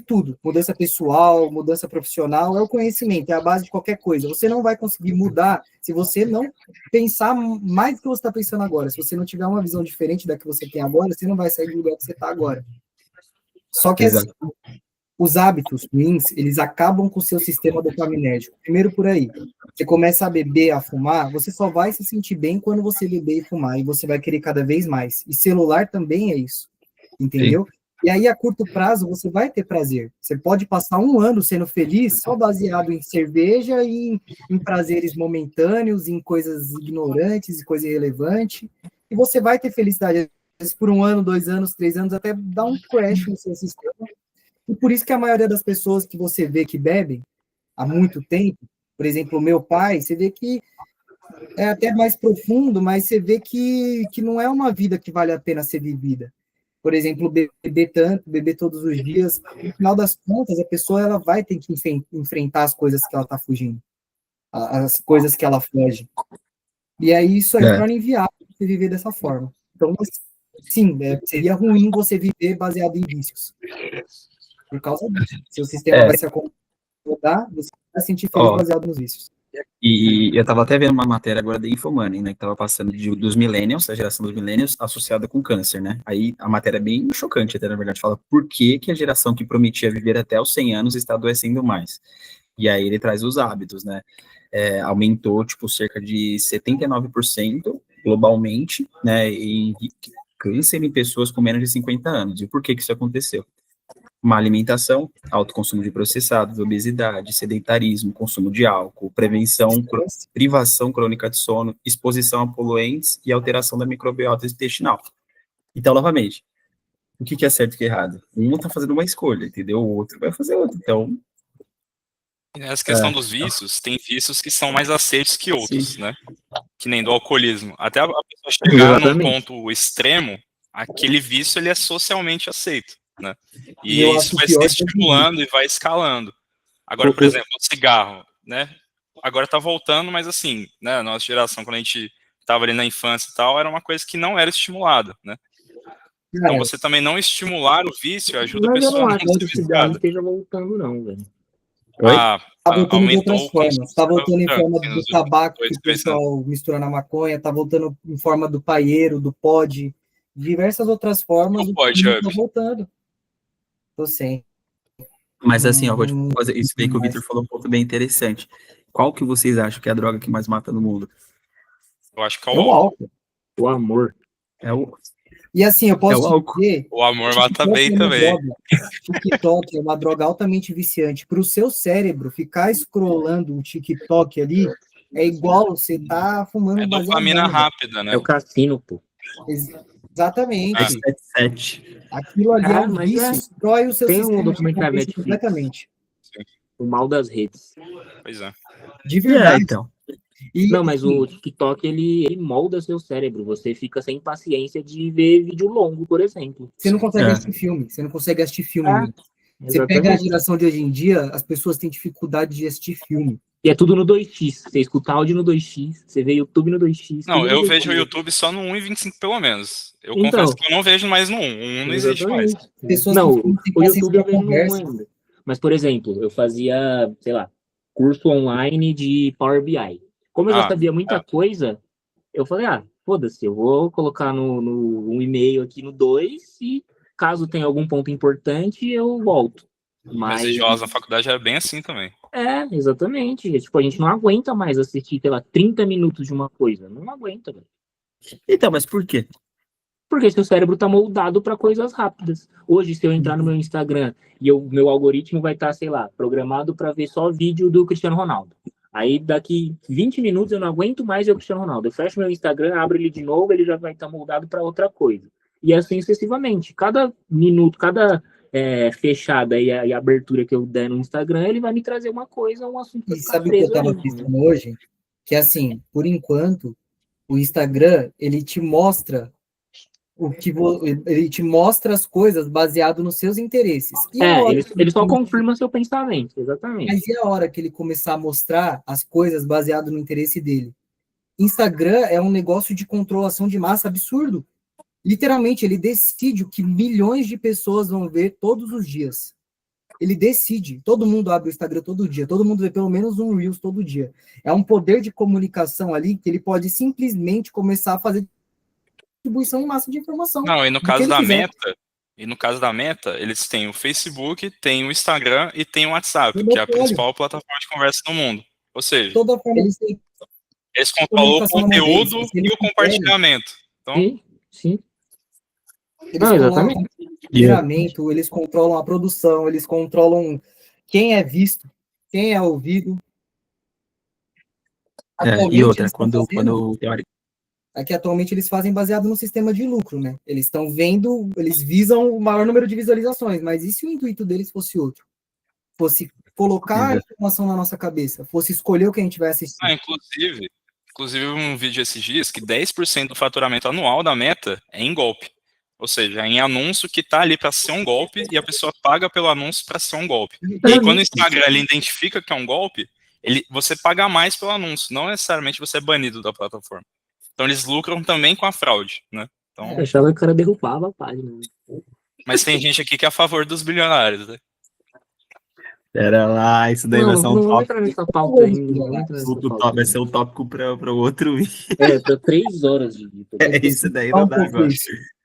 tudo. Mudança pessoal, mudança profissional, é o conhecimento, é a base de qualquer coisa. Você não vai conseguir mudar se você não pensar mais do que você está pensando agora. Se você não tiver uma visão diferente da que você tem agora, você não vai sair do lugar que você está agora. Só que assim, os hábitos ruins, eles acabam com o seu sistema dopaminérgico. Primeiro por aí. Você começa a beber, a fumar, você só vai se sentir bem quando você beber e fumar, e você vai querer cada vez mais. E celular também é isso, entendeu? Sim. E aí, a curto prazo, você vai ter prazer. Você pode passar 1 ano sendo feliz só baseado em cerveja e em prazeres momentâneos, em coisas ignorantes e coisa irrelevante, e você vai ter felicidade. Às vezes por 1 ano, 2 anos, 3 anos, até dá um crash no seu sistema. E por isso que a maioria das pessoas que você vê que bebem há muito tempo, por exemplo, o meu pai, você vê que é até mais profundo, mas você vê que não é uma vida que vale a pena ser vivida. Por exemplo, beber tanto, beber todos os dias, no final das contas, a pessoa ela vai ter que enfrentar as coisas que ela está fugindo, as coisas que ela foge. E aí isso aí torna inviável você viver dessa forma. Então, sim, seria ruim você viver baseado em vícios. Por causa disso. Seu sistema vai se acomodar, você vai se sentir feliz baseado nos vícios. E eu tava até vendo uma matéria agora da Infomoney, né, que tava passando dos millennials, a geração dos millennials associada com câncer, né? Aí a matéria é bem chocante até, na verdade, fala por que que a geração que prometia viver até os 100 anos está adoecendo mais. E aí ele traz os hábitos, né? Aumentou, tipo, cerca de 79% globalmente, né, em câncer em pessoas com menos de 50 anos. E por que que isso aconteceu? Má alimentação, alto consumo de processados, obesidade, sedentarismo, consumo de álcool, privação crônica de sono, exposição a poluentes e alteração da microbiota intestinal. Então, novamente, o que é certo e o que é errado? Um está fazendo uma escolha, entendeu? O outro vai fazer outra. Então, Essa questão dos vícios, tem vícios que são mais aceitos que outros, né? Que nem do alcoolismo. Até a pessoa chegar num ponto extremo, aquele vício ele é socialmente aceito, né? E isso vai se estimulando e vai escalando. Agora, por exemplo, o cigarro, né? Agora tá voltando, mas assim, né? A nossa geração, quando a gente tava ali na infância e tal, era uma coisa que não era estimulada, né? Então você também não estimular o vício ajuda a pessoa a não ser que o cigarro não esteja voltando, não, velho. Tá voltando de outras formas. Tá voltando em forma do nos tabaco que o 2, 3 anos. pessoal mistura na maconha, tá voltando em forma do paieiro, do pod, diversas outras formas. O pod, tá voltando. Tô sem. Mas assim, ó, vou te fazer isso daí que o Victor falou um ponto bem interessante. Qual que vocês acham que é a droga que mais mata no mundo? Eu acho que é É o álcool. O amor. E assim, eu posso dizer... O amor mata bem também. TikTok é uma droga altamente viciante. Para o seu cérebro ficar scrollando o TikTok ali, é igual você tá fumando é dopamina rápida, né? É o cassino, pô. Exatamente. Aquilo ali é um vício, destrói o seu sistema documentário completamente. Sim. O mal das redes. Pois é. De verdade. Então. Não, mas o TikTok, ele molda seu cérebro. Você fica sem paciência de ver vídeo longo, por exemplo. Você não consegue assistir filme. Você não consegue assistir filme. Você pega a geração de hoje em dia, as pessoas têm dificuldade de assistir filme. E é tudo no 2x. Você escuta áudio no 2x, você vê YouTube no 2x. Não, eu vejo o YouTube só no 1,25 pelo menos. Eu confesso que eu não vejo mais no 1. O 1 não existe mais. Não, o YouTube eu vejo no 1 ainda. Mas, por exemplo, eu fazia, sei lá, curso online de Power BI. Como eu já sabia muita coisa, eu falei, foda-se, eu vou colocar no e-mail aqui no 2 e caso tenha algum ponto importante, eu volto. Mas idiomas na faculdade era bem assim também. Exatamente. Tipo, a gente não aguenta mais assistir, sei lá, 30 minutos de uma coisa. Não aguenta, velho. Então, mas por quê? Porque seu cérebro tá moldado para coisas rápidas. Hoje, se eu entrar no meu Instagram e meu algoritmo vai estar, sei lá, programado para ver só vídeo do Cristiano Ronaldo. Aí, daqui 20 minutos, eu não aguento mais ver o Cristiano Ronaldo. Eu fecho meu Instagram, abro ele de novo, ele já vai estar moldado para outra coisa. E assim sucessivamente. Cada minuto, cada fechada e abertura que eu der no Instagram, ele vai me trazer uma coisa, um assunto. E sabe o que eu estava pensando hoje? Que, assim, por enquanto, o Instagram, ele te mostra ele te mostra as coisas baseado nos seus interesses. Ele só confirma seu pensamento, exatamente. Mas e a hora que ele começar a mostrar as coisas baseado no interesse dele? Instagram é um negócio de controlação de massa absurdo. Literalmente, ele decide o que milhões de pessoas vão ver todos os dias. Ele decide. Todo mundo abre o Instagram todo dia. Todo mundo vê pelo menos um Reels todo dia. É um poder de comunicação ali que ele pode simplesmente começar a fazer distribuição em massa de informação. Não, e no caso da Meta, eles têm o Facebook, tem o Instagram e tem o WhatsApp, que é a principal plataforma de conversa do mundo. Ou seja, toda forma eles controlam o conteúdo e o compartilhamento. Então, sim. Eles controlam o treinamento, eles controlam a produção, eles controlam quem é visto, quem é ouvido. E outra, quando é que atualmente eles fazem baseado no sistema de lucro, né? Eles estão vendo, eles visam o maior número de visualizações, mas e se o intuito deles fosse outro? Fosse colocar a informação na nossa cabeça, fosse escolher o que a gente vai assistir. Inclusive um vídeo esses dias que 10% do faturamento anual da Meta é em golpe. Ou seja, é em anúncio que tá ali para ser um golpe e a pessoa paga pelo anúncio para ser um golpe. E aí, quando o Instagram ele identifica que é um golpe, você paga mais pelo anúncio, não necessariamente você é banido da plataforma. Então eles lucram também com a fraude, né? Então, Eu achava que o cara derrubava a página. mas tem gente aqui que é a favor dos bilionários, né? Pera lá, isso daí vai ser um Não vou tópico. entrar nessa pauta ainda. Não vou entrar nessa pauta Vai ser um tópico para o outro vídeo. Tô 3 horas de Isso daí não dá agora.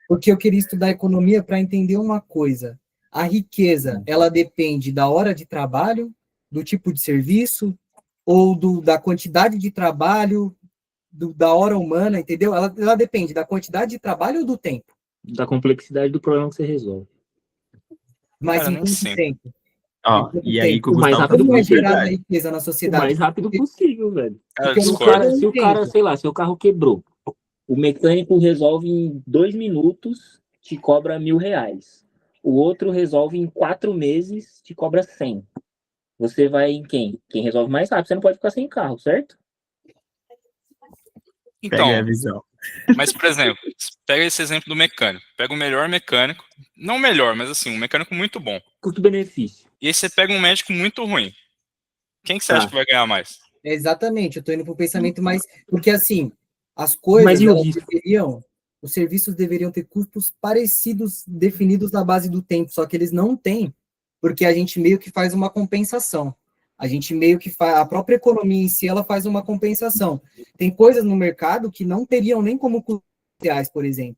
Porque eu queria estudar economia para entender uma coisa. A riqueza, ela depende da hora de trabalho, do tipo de serviço, ou da quantidade de trabalho, da hora humana, entendeu? Ela depende da quantidade de trabalho ou do tempo? Da complexidade do problema que você resolve. Mas Cara, em nem quanto sempre. tempo? Ó, e aí que o O mais Gustavo rápido Como falou é é gerada a verdade. riqueza na O sociedade? mais rápido possível, velho. Cara, eu Porque discordo. Se o cara, sei lá, seu carro quebrou, o mecânico resolve em 2 minutos, te cobra R$1.000. O outro resolve em 4 meses, te cobra 100. Você vai em quem? Quem resolve mais rápido. Você não pode ficar sem carro, certo? Então, Pega a visão. mas, por exemplo, pega esse exemplo do mecânico. Pega o melhor mecânico, não o melhor, mas assim, um mecânico muito bom. Custo-benefício. E aí você pega um médico muito ruim. Quem que você acha que vai ganhar mais? Exatamente, eu estou indo para o pensamento mais... Porque, assim, as Mas coisas, e o elas risco? os serviços deveriam ter custos parecidos, definidos na base do tempo, só que eles não têm, porque a gente meio que faz uma compensação. A gente meio que faz... A própria economia em si, ela faz uma compensação. Tem coisas no mercado que não teriam nem como custos reais, por exemplo.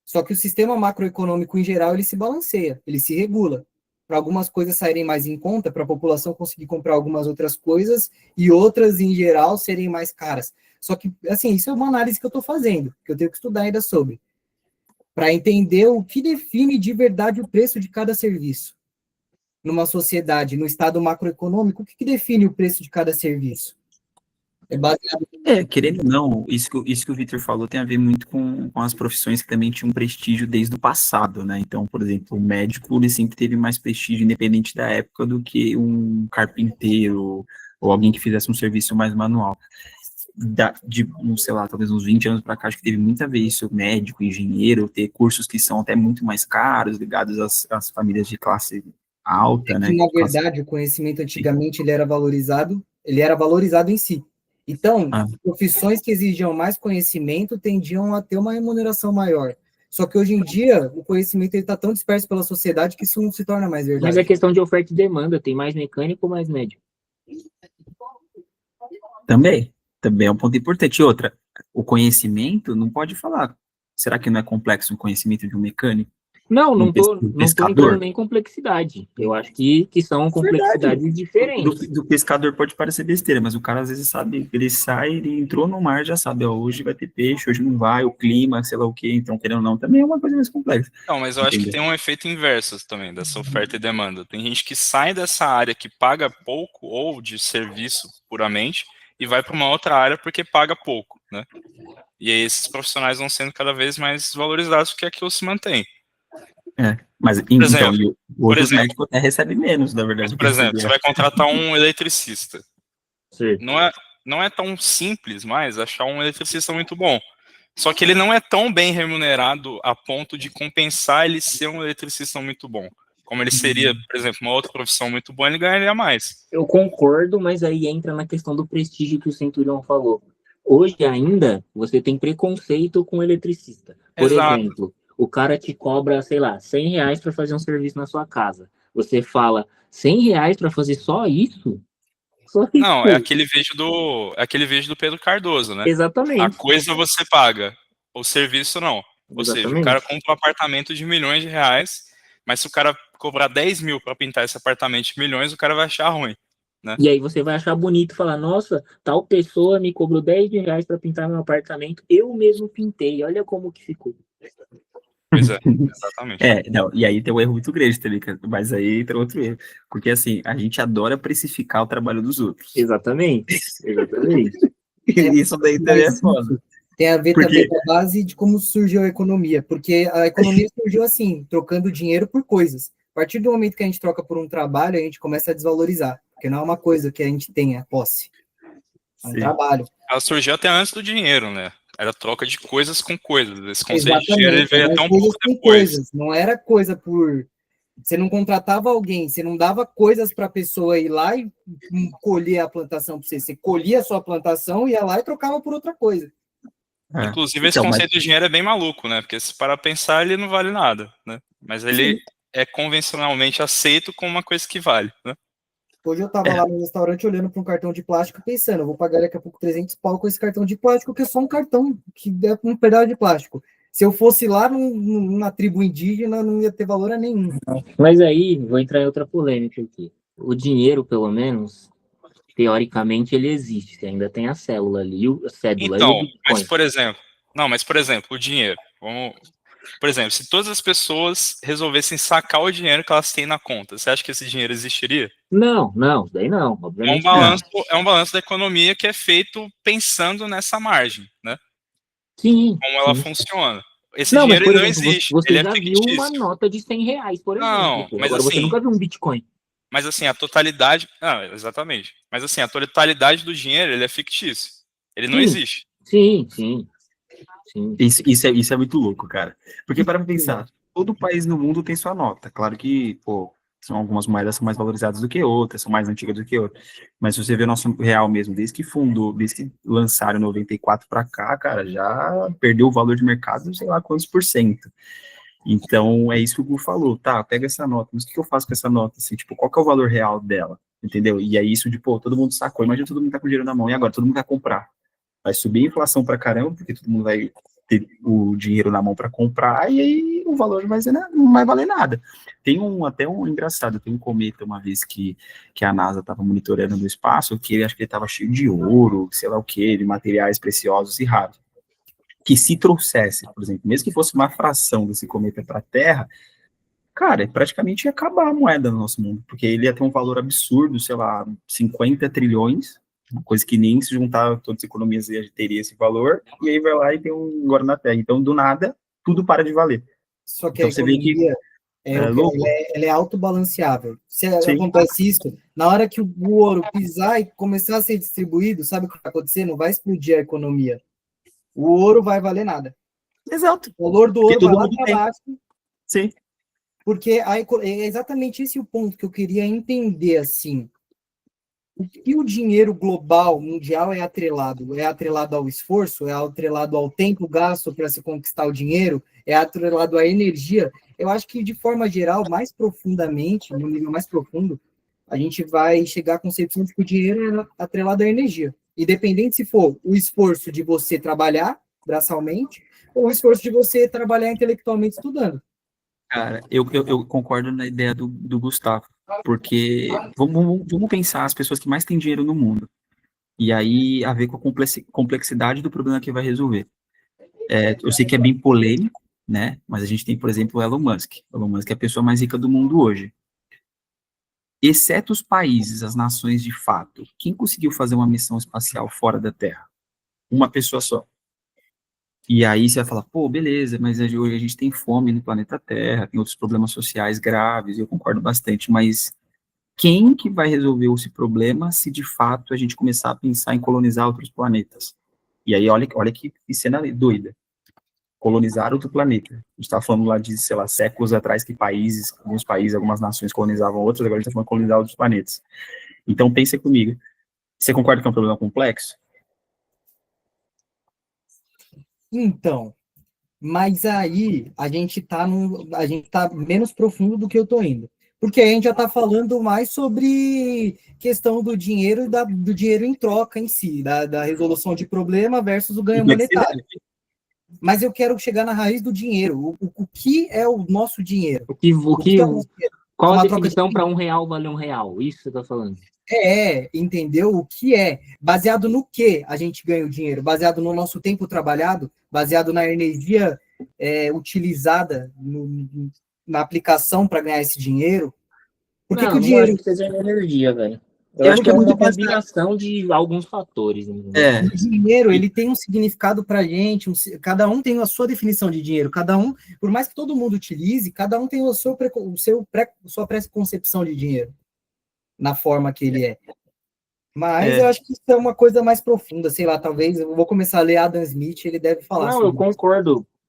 Só que o sistema macroeconômico, em geral, ele se balanceia, ele se regula. Para algumas coisas saírem mais em conta, para a população conseguir comprar algumas outras coisas, e outras, em geral, serem mais caras. Só que, assim, isso é uma análise que eu estou fazendo, que eu tenho que estudar ainda sobre, para entender o que define de verdade o preço de cada serviço. Numa sociedade, no estado macroeconômico, o que define o preço de cada serviço? É baseado... Querendo ou não, isso que o Victor falou tem a ver muito com as profissões que também tinham prestígio desde o passado, né? Então, por exemplo, o médico, ele sempre teve mais prestígio, independente da época, do que um carpinteiro ou alguém que fizesse um serviço mais manual. Sei lá, talvez uns 20 anos para cá, acho que teve muito a ver isso, médico, engenheiro, ter cursos que são até muito mais caros, ligados às famílias de classe alta, né? Que, na verdade, o conhecimento antigamente ele era valorizado em si. Então, profissões que exigiam mais conhecimento tendiam a ter uma remuneração maior. Só que hoje em dia, o conhecimento está tão disperso pela sociedade que isso não se torna mais verdade. Mas é questão de oferta e demanda. Tem mais mecânico ou mais médico? Também é um ponto importante. E outra, o conhecimento não pode falar. Será que não é complexo o conhecimento de um mecânico? Não tô entrando nem em complexidade. Eu acho que são complexidades diferentes. Do pescador pode parecer besteira, mas o cara às vezes sabe, ele sai, ele entrou no mar, já sabe, ó, hoje vai ter peixe, hoje não vai, o clima, sei lá o quê, então querendo ou não, também é uma coisa mais complexa. Não, mas eu acho que tem um efeito inverso também, dessa oferta e demanda. Tem gente que sai dessa área que paga pouco, ou de serviço puramente, e vai para uma outra área porque paga pouco, né? E aí esses profissionais vão sendo cada vez mais valorizados porque aquilo se mantém. Mas então, os médicos até recebem menos, na verdade. Por exemplo, você vai contratar um eletricista. Sim. Não é tão simples mais achar um eletricista muito bom. Só que ele não é tão bem remunerado a ponto de compensar ele ser um eletricista muito bom. Como ele seria, por exemplo, uma outra profissão muito boa, ele ganharia mais. Eu concordo, mas aí entra na questão do prestígio que o Centurion falou. Hoje ainda, você tem preconceito com o eletricista. Por exemplo, o cara te cobra, sei lá, R$100 para fazer um serviço na sua casa. Você fala, R$100 para fazer só isso? Não, é aquele vídeo do Pedro Cardoso, né? Exatamente. A coisa você paga, o serviço não. Ou Exatamente. seja, o cara compra um apartamento de milhões de reais, mas se o cara cobrar 10 mil para pintar esse apartamento de milhões, o cara vai achar ruim, né? E aí você vai achar bonito e falar, nossa, tal pessoa me cobrou R$10 para pintar meu apartamento, eu mesmo pintei, olha como que ficou. Pois é, exatamente. E aí tem um erro muito grande também, mas aí entra outro erro. Porque assim, a gente adora precificar o trabalho dos outros. Exatamente. Isso daí também é foda. Tem a ver Por também quê? com a base de como surgiu a economia, porque a economia surgiu assim, trocando dinheiro por coisas. A partir do momento que a gente troca por um trabalho, a gente começa a desvalorizar, porque não é uma coisa que a gente tenha posse, é um Sim. trabalho. Ela surgiu até antes do dinheiro, né? Era troca de coisas com coisas. Esse conceito de dinheiro ele Exatamente, veio eram até um coisas pouco com depois. coisas, não era coisa por... Você não contratava alguém, você não dava coisas para a pessoa ir lá e colher a plantação para você. Você colhia a sua plantação, ia lá e trocava por outra coisa. É. Inclusive, esse Então, mas conceito de dinheiro é bem maluco, né? Porque se parar pra pensar, ele não vale nada, né? Mas ele é convencionalmente aceito como uma coisa que vale, né? Hoje eu estava lá no restaurante olhando para um cartão de plástico pensando, eu vou pagar daqui a pouco 300 pau com esse cartão de plástico, que é só um cartão, que é um pedaço de plástico. Se eu fosse lá numa tribo indígena, não ia ter valor a nenhum. Mas aí, vou entrar em outra polêmica aqui. O dinheiro, pelo menos, teoricamente, ele existe. Você ainda tem a célula ali, a cédula e o Então, mas Bitcoin. por exemplo, o dinheiro. Por exemplo, se todas as pessoas resolvessem sacar o dinheiro que elas têm na conta, você acha que esse dinheiro existiria? Não, isso daí não, É um obviamente não. balanço, é um balanço da economia que é feito pensando nessa margem, né? Sim, Como ela sim. funciona. Esse Não, mas, dinheiro por ele não exemplo, existe, você ele é já viu uma fictício. nota de R$ 100, por exemplo. Não, Pô. mas Agora, você assim, nunca viu um Bitcoin. a totalidade. Ah, exatamente. Mas assim, a totalidade do dinheiro ele é fictício. Ele não Sim, existe. sim, sim, sim. isso é muito louco, cara. Porque para pensar, todo país no mundo tem sua nota. Claro que, pô, são algumas moedas são mais valorizadas do que outras, são mais antigas do que outras. Mas se você vê o nosso real mesmo, desde que fundou, desde que lançaram em 94 para cá, cara, já perdeu o valor de mercado, sei lá quantos por cento. Então, é isso que o Gu falou, tá, pega essa nota, mas o que eu faço com essa nota, assim, tipo, qual que é o valor real dela, entendeu? E é isso de, pô, todo mundo sacou, imagina todo mundo tá com dinheiro na mão, e agora todo mundo vai comprar. Vai subir a inflação pra caramba, porque todo mundo vai ter o dinheiro na mão para comprar, e aí o valor não vai valer nada. Tem até um engraçado, tem um cometa uma vez que a NASA estava monitorando no espaço, que ele acho que ele estava cheio de ouro, sei lá o que, de materiais preciosos e raros. Que se trouxesse, por exemplo, mesmo que fosse uma fração desse cometa para a Terra, cara, praticamente ia acabar a moeda no nosso mundo, porque ele ia ter um valor absurdo, sei lá, 50 trilhões, uma coisa que nem se juntar todas as economias teria esse valor, e aí vai lá e tem um agora na Terra. Então, do nada, tudo para de valer. Só que a Então, você vê que economia é louco. ela é autobalanceável. Se Sim. acontece isso, na hora que o ouro pisar e começar a ser distribuído, sabe o que vai acontecer? Não vai explodir a economia. O ouro vai valer nada. Exato. O valor do Porque ouro vai todo lá mundo para tem. baixo, Sim. porque é exatamente esse o ponto que eu queria entender, assim. O que o dinheiro global, mundial, é atrelado? É atrelado ao esforço? É atrelado ao tempo gasto para se conquistar o dinheiro? É atrelado à energia? Eu acho que, de forma geral, mais profundamente, no nível mais profundo, a gente vai chegar à concepção de que o dinheiro é atrelado à energia. Independente se for o esforço de você trabalhar braçalmente ou o esforço de você trabalhar intelectualmente estudando. Cara, eu concordo na ideia do Gustavo, porque vamos pensar as pessoas que mais têm dinheiro no mundo, e aí a ver com a complexidade do problema que vai resolver. Eu sei que é bem polêmico, né? Mas a gente tem, por exemplo, o Elon Musk. O Elon Musk é a pessoa mais rica do mundo hoje. Exceto os países, as nações de fato, quem conseguiu fazer uma missão espacial fora da Terra? Uma pessoa só. E aí você vai falar, pô, beleza, mas hoje a gente tem fome no planeta Terra, tem outros problemas sociais graves, eu concordo bastante, mas quem que vai resolver esse problema se de fato a gente começar a pensar em colonizar outros planetas? E aí olha que cena doida. Colonizar outro planeta. A gente está falando lá de, sei lá, séculos atrás que alguns países, algumas nações colonizavam outros, agora a gente está falando de colonizar outros planetas. Então pensa comigo. Você concorda que é um problema complexo? Então, mas aí a gente tá menos profundo do que eu tô indo. Porque a gente já está falando mais sobre questão do dinheiro e do dinheiro em troca em si, da resolução de problema versus o ganho monetário. Mas eu quero chegar na raiz do dinheiro. O que é o nosso dinheiro? Qual a definição para R$ 1 valer R$ 1? Isso que você está falando. Entendeu? O que é? Baseado no que a gente ganha o dinheiro? Baseado no nosso tempo trabalhado? Baseado na energia utilizada na aplicação para ganhar esse dinheiro? Por que Não, que o não dinheiro... acho que seja energia, velho. Eu acho que é uma muito mais- combinação de alguns fatores. Entendeu? É, O dinheiro, ele tem um significado pra gente, cada um tem a sua definição de dinheiro, cada um, por mais que todo mundo utilize, cada um tem sua preconcepção de dinheiro, na forma que ele é. Mas eu acho que isso é uma coisa mais profunda, sei lá, talvez, eu vou começar a ler Adam Smith, ele deve falar Não, sobre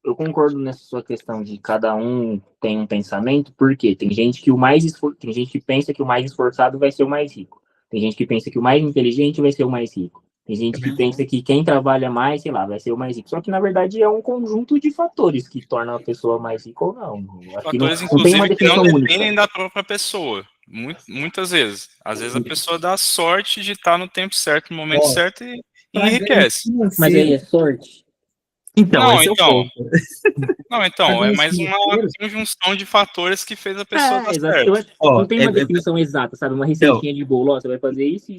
eu concordo nessa sua questão de cada um tem um pensamento, porque tem gente que tem gente que pensa que o mais esforçado vai ser o mais rico. Tem gente que pensa que o mais inteligente vai ser o mais rico. Tem gente que pensa que quem trabalha mais, sei lá, vai ser o mais rico. Só que, na verdade, é um conjunto de fatores que torna a pessoa mais rica ou não. Eu acho que Fatores, não tem uma inclusive, que não definição dependem única. da própria pessoa. Muitas vezes. Às vezes a pessoa dá sorte de estar no tempo certo, no momento Ó, certo e pra enriquece. ganho Mas aí financeiro, é sorte. então, Não, esse é o então. ponto. Não, então, pra é ganho mais uma financeiro, conjunção de fatores que fez a pessoa dar Exato. certo. Eu acho que Ó, não tem uma definição exata, sabe? Uma então, receitinha de bolo, ó, você vai fazer isso,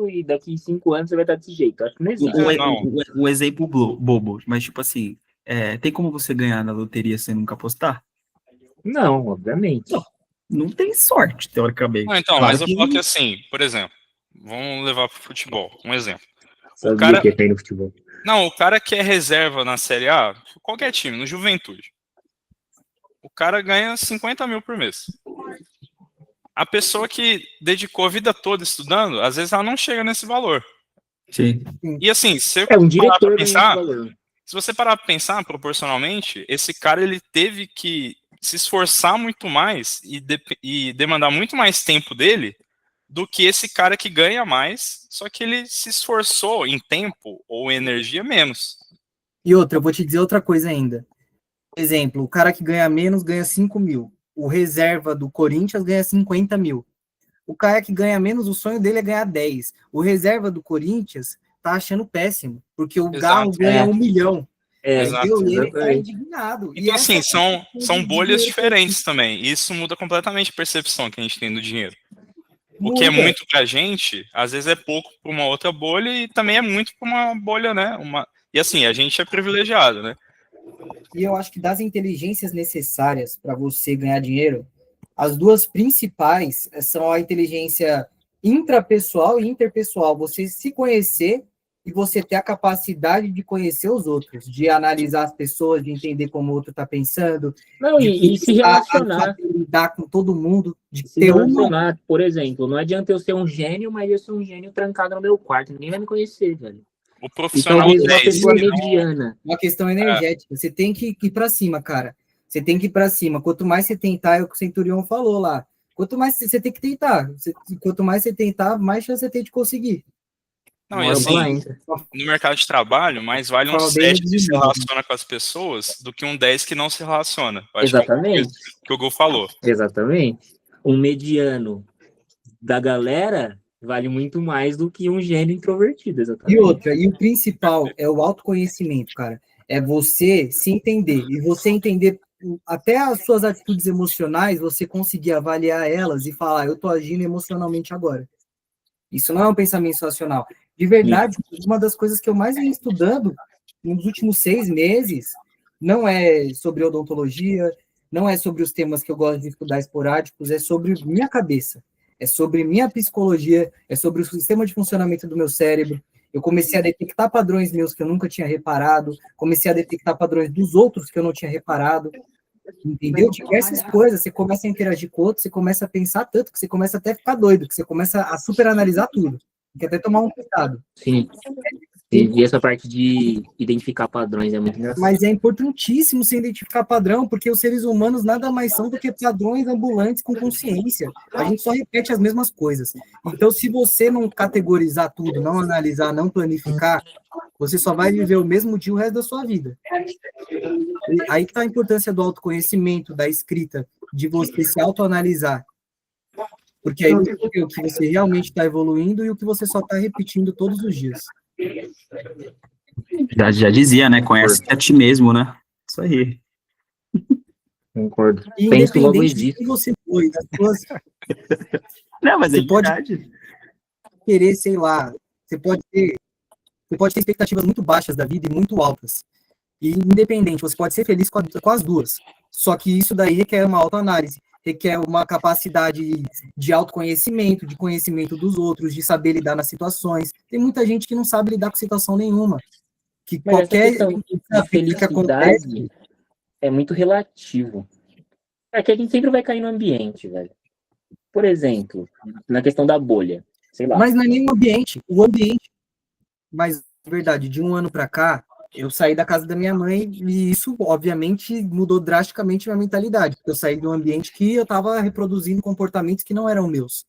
e daqui 5 anos você vai estar desse jeito. Eu acho que não existe. Não. um exemplo bobo, mas tipo assim, tem como você ganhar na loteria sem nunca apostar? Não, obviamente. Não tem sorte, teoricamente. Não, então, Claro mas eu que falo que assim, por exemplo, vamos levar para o futebol, um exemplo. O Sabia cara, que tem no futebol. não, o cara que é reserva na Série A, qualquer time, no Juventude, o cara ganha 50 mil por mês. A pessoa que dedicou a vida toda estudando, às vezes ela não chega nesse valor. sim. E assim, se É, um você parar pra diretor ganha esse pensar, valor. se você parar para pensar proporcionalmente, esse cara ele teve que se esforçar muito mais e demandar muito mais tempo dele do que esse cara que ganha mais, só que ele se esforçou em tempo ou energia menos. e outra, eu vou te dizer outra coisa ainda. Exemplo, o cara que ganha menos ganha 5 mil. O reserva do Corinthians ganha 50 mil. O cara que ganha menos, o sonho dele é ganhar 10. O reserva do Corinthians tá achando péssimo, porque o Galo ganha 1 milhão. Exato. Entendeu? E ele tá Exatamente. indignado. Então, assim, são bolhas dinheiro diferentes também. E isso muda completamente a percepção que a gente tem do dinheiro. O que é muda. muito pra gente, às vezes é pouco pra uma outra bolha e também é muito pra uma bolha, né? E assim, a gente é privilegiado, né? E eu acho que das inteligências necessárias para você ganhar dinheiro, as duas principais são a inteligência intrapessoal e interpessoal. Você se conhecer e você ter a capacidade de conhecer os outros, de analisar as pessoas, de entender como o outro está pensando, Não, de e se relacionar. saber lidar com todo mundo, de Se ter uma. relacionar, por exemplo, não adianta eu ser um gênio, mas eu ser um gênio trancado no meu quarto. Ninguém vai me conhecer, velho. O E profissional talvez uma 10, pessoa que não- mediana. Uma questão energética. Você tem que ir para cima, cara. Você tem que ir para cima. Quanto mais você tentar, é o que o Centurion falou lá. Quanto mais você tem que tentar. Quanto mais você tentar, mais chance você tem de conseguir. Não, e Uma hora assim, ela entra. no mercado de trabalho, mais vale um Fala bem 7 que se resumido. relaciona com as pessoas do que um 10 que não se relaciona. Eu acho que é um pouco Exatamente. isso que o Gol falou. Exatamente. Um mediano da galera vale muito mais do que um gênio introvertido, exatamente. E outra, e o principal é o autoconhecimento, cara. É você se entender. E você entender até as suas atitudes emocionais, você conseguir avaliar elas e falar, eu tô agindo emocionalmente agora. Isso não é um pensamento racional. De verdade, uma das coisas que eu mais venho estudando nos últimos 6 meses não é sobre odontologia, não é sobre os temas que eu gosto de estudar esporádicos, é sobre minha cabeça, é sobre minha psicologia, é sobre o sistema de funcionamento do meu cérebro. Eu comecei a detectar padrões meus que eu nunca tinha reparado, comecei a detectar padrões dos outros que eu não tinha reparado, entendeu? Diversas coisas, você começa a interagir com outros, você começa a pensar tanto que você começa até a ficar doido, que você começa a superanalisar tudo, tem que até tomar um cuidado. Sim. E essa parte de identificar padrões é muito engraçado. Mas é importantíssimo você identificar padrão, porque os seres humanos nada mais são do que padrões ambulantes com consciência. A gente só repete as mesmas coisas. Então, se você não categorizar tudo, não analisar, não planificar, você só vai viver o mesmo dia o resto da sua vida. E aí que está a importância do autoconhecimento, da escrita, de você se autoanalisar. Porque aí você vê o que você realmente está evoluindo e o que você só está repetindo todos os dias. Já dizia, né? Conhece a ti mesmo, né? Isso aí. Concordo. E Penso logo independente de existe. quem você foi, das suas Não, mas Você é pode- verdade. querer, sei lá, você pode ter expectativas muito baixas da vida e muito altas. E independente, você pode ser feliz com as duas. Só que isso daí requer uma autoanálise, requer uma capacidade de autoconhecimento, de conhecimento dos outros, de saber lidar nas situações. Tem muita gente que não sabe lidar com situação nenhuma. Que Mas qualquer essa questão de desafio que acontece... felicidade é muito relativo. É que a gente sempre vai cair no ambiente, velho. Por exemplo, na questão da bolha, sei lá. Mas não é nem o ambiente. Mas, na verdade, de um ano para cá, eu saí da casa da minha mãe e isso, obviamente, mudou drasticamente minha mentalidade. Porque eu saí de um ambiente que eu estava reproduzindo comportamentos que não eram meus.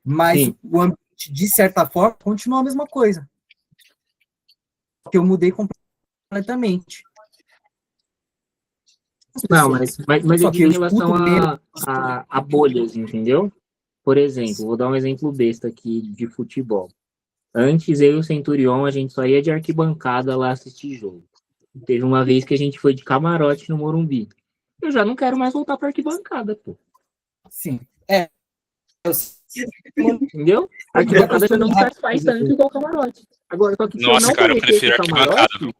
Mas Sim. o ambiente, de certa forma, continua a mesma coisa. Porque eu mudei completamente. Não, mas eu Só que digo eu em relação escuto menos. a bolhas, entendeu? Por exemplo, vou dar um exemplo besta aqui de futebol. Antes, eu e o Centurion, a gente só ia de arquibancada lá assistir jogo. Teve uma vez que a gente foi de camarote no Morumbi. Eu já não quero mais voltar para arquibancada, pô. Sim. Entendeu? A arquibancada já não me satisfaz tanto igual camarote. Agora, só que se Nossa, eu não cara, eu conhecesse prefiro o camarote, arquibancada.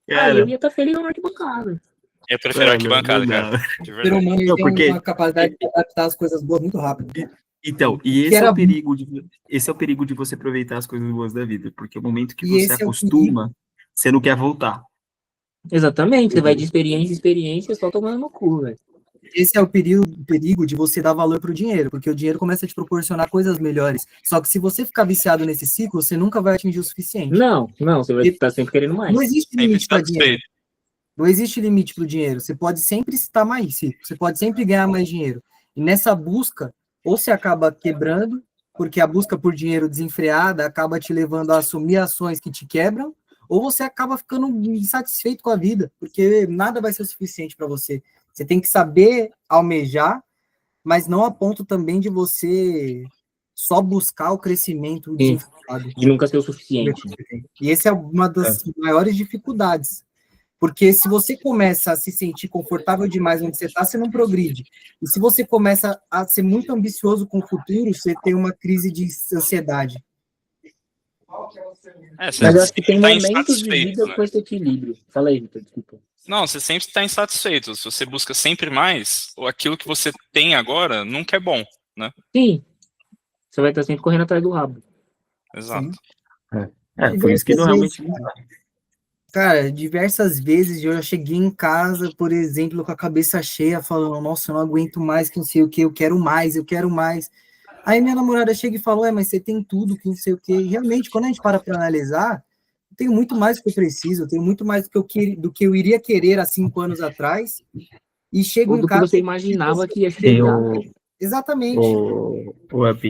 aí eu ia estar feliz na arquibancada. Eu prefiro arquibancada, cara. De O ser verdade. humano Não, tem porque- uma capacidade de adaptar as coisas boas muito rápido. Então, e Que esse é era- o perigo esse é o perigo de você aproveitar as coisas boas da vida, porque o momento que E você esse é o acostuma, você não quer voltar. Exatamente, você vai de experiência em experiência só tomando no cu, velho. Esse é o perigo de você dar valor para o dinheiro, porque o dinheiro começa a te proporcionar coisas melhores. Só que se você ficar viciado nesse ciclo, você nunca vai atingir o suficiente. Não, você vai estar sempre querendo mais. Não existe Sempre limite para dinheiro. satisfeito. Não existe limite para o dinheiro. Você pode sempre estar mais rico, você pode sempre ganhar mais dinheiro. E nessa busca, ou você acaba quebrando, porque a busca por dinheiro desenfreada acaba te levando a assumir ações que te quebram, ou você acaba ficando insatisfeito com a vida, porque nada vai ser o suficiente para você. Você tem que saber almejar, mas não a ponto também de você só buscar o crescimento Sim. desenfreado. De nunca ser o suficiente. E essa é uma das maiores dificuldades. Porque se você começa a se sentir confortável demais onde você está, você não progride. E se você começa a ser muito ambicioso com o futuro, você tem uma crise de ansiedade. Você Mas eu acho que tem tá momentos de insatisfeito, vida né? com esse equilíbrio. Fala aí, Vitor, desculpa. Não, você sempre está insatisfeito. Se você busca sempre mais, ou aquilo que você tem agora nunca é bom, né? Sim. Você vai estar sempre correndo atrás do rabo. Exato. Foi isso que não realmente. Cara, diversas vezes eu já cheguei em casa, por exemplo, com a cabeça cheia, falando, nossa, eu não aguento mais, que não sei o que, eu quero mais, eu quero mais. Aí minha namorada chega e fala, mas você tem tudo, que não sei o que. E realmente, quando a gente para analisar, eu tenho muito mais do que eu preciso, eu tenho muito mais do que eu iria querer há 5 anos atrás. E chego Ou em do que casa... você imaginava que ia chegar. Exatamente.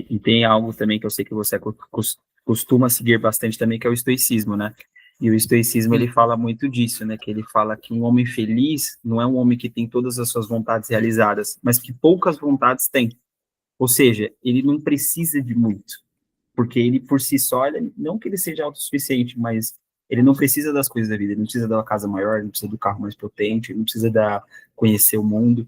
E tem algo também que eu sei que você costuma seguir bastante também, que é o estoicismo, né? E o estoicismo, ele fala muito disso, né? Que ele fala que um homem feliz não é um homem que tem todas as suas vontades realizadas, mas que poucas vontades tem. Ou seja, ele não precisa de muito, porque ele, por si só, não que ele seja autossuficiente, mas ele não precisa das coisas da vida, ele não precisa da casa maior, ele não precisa do carro mais potente, ele não precisa conhecer o mundo.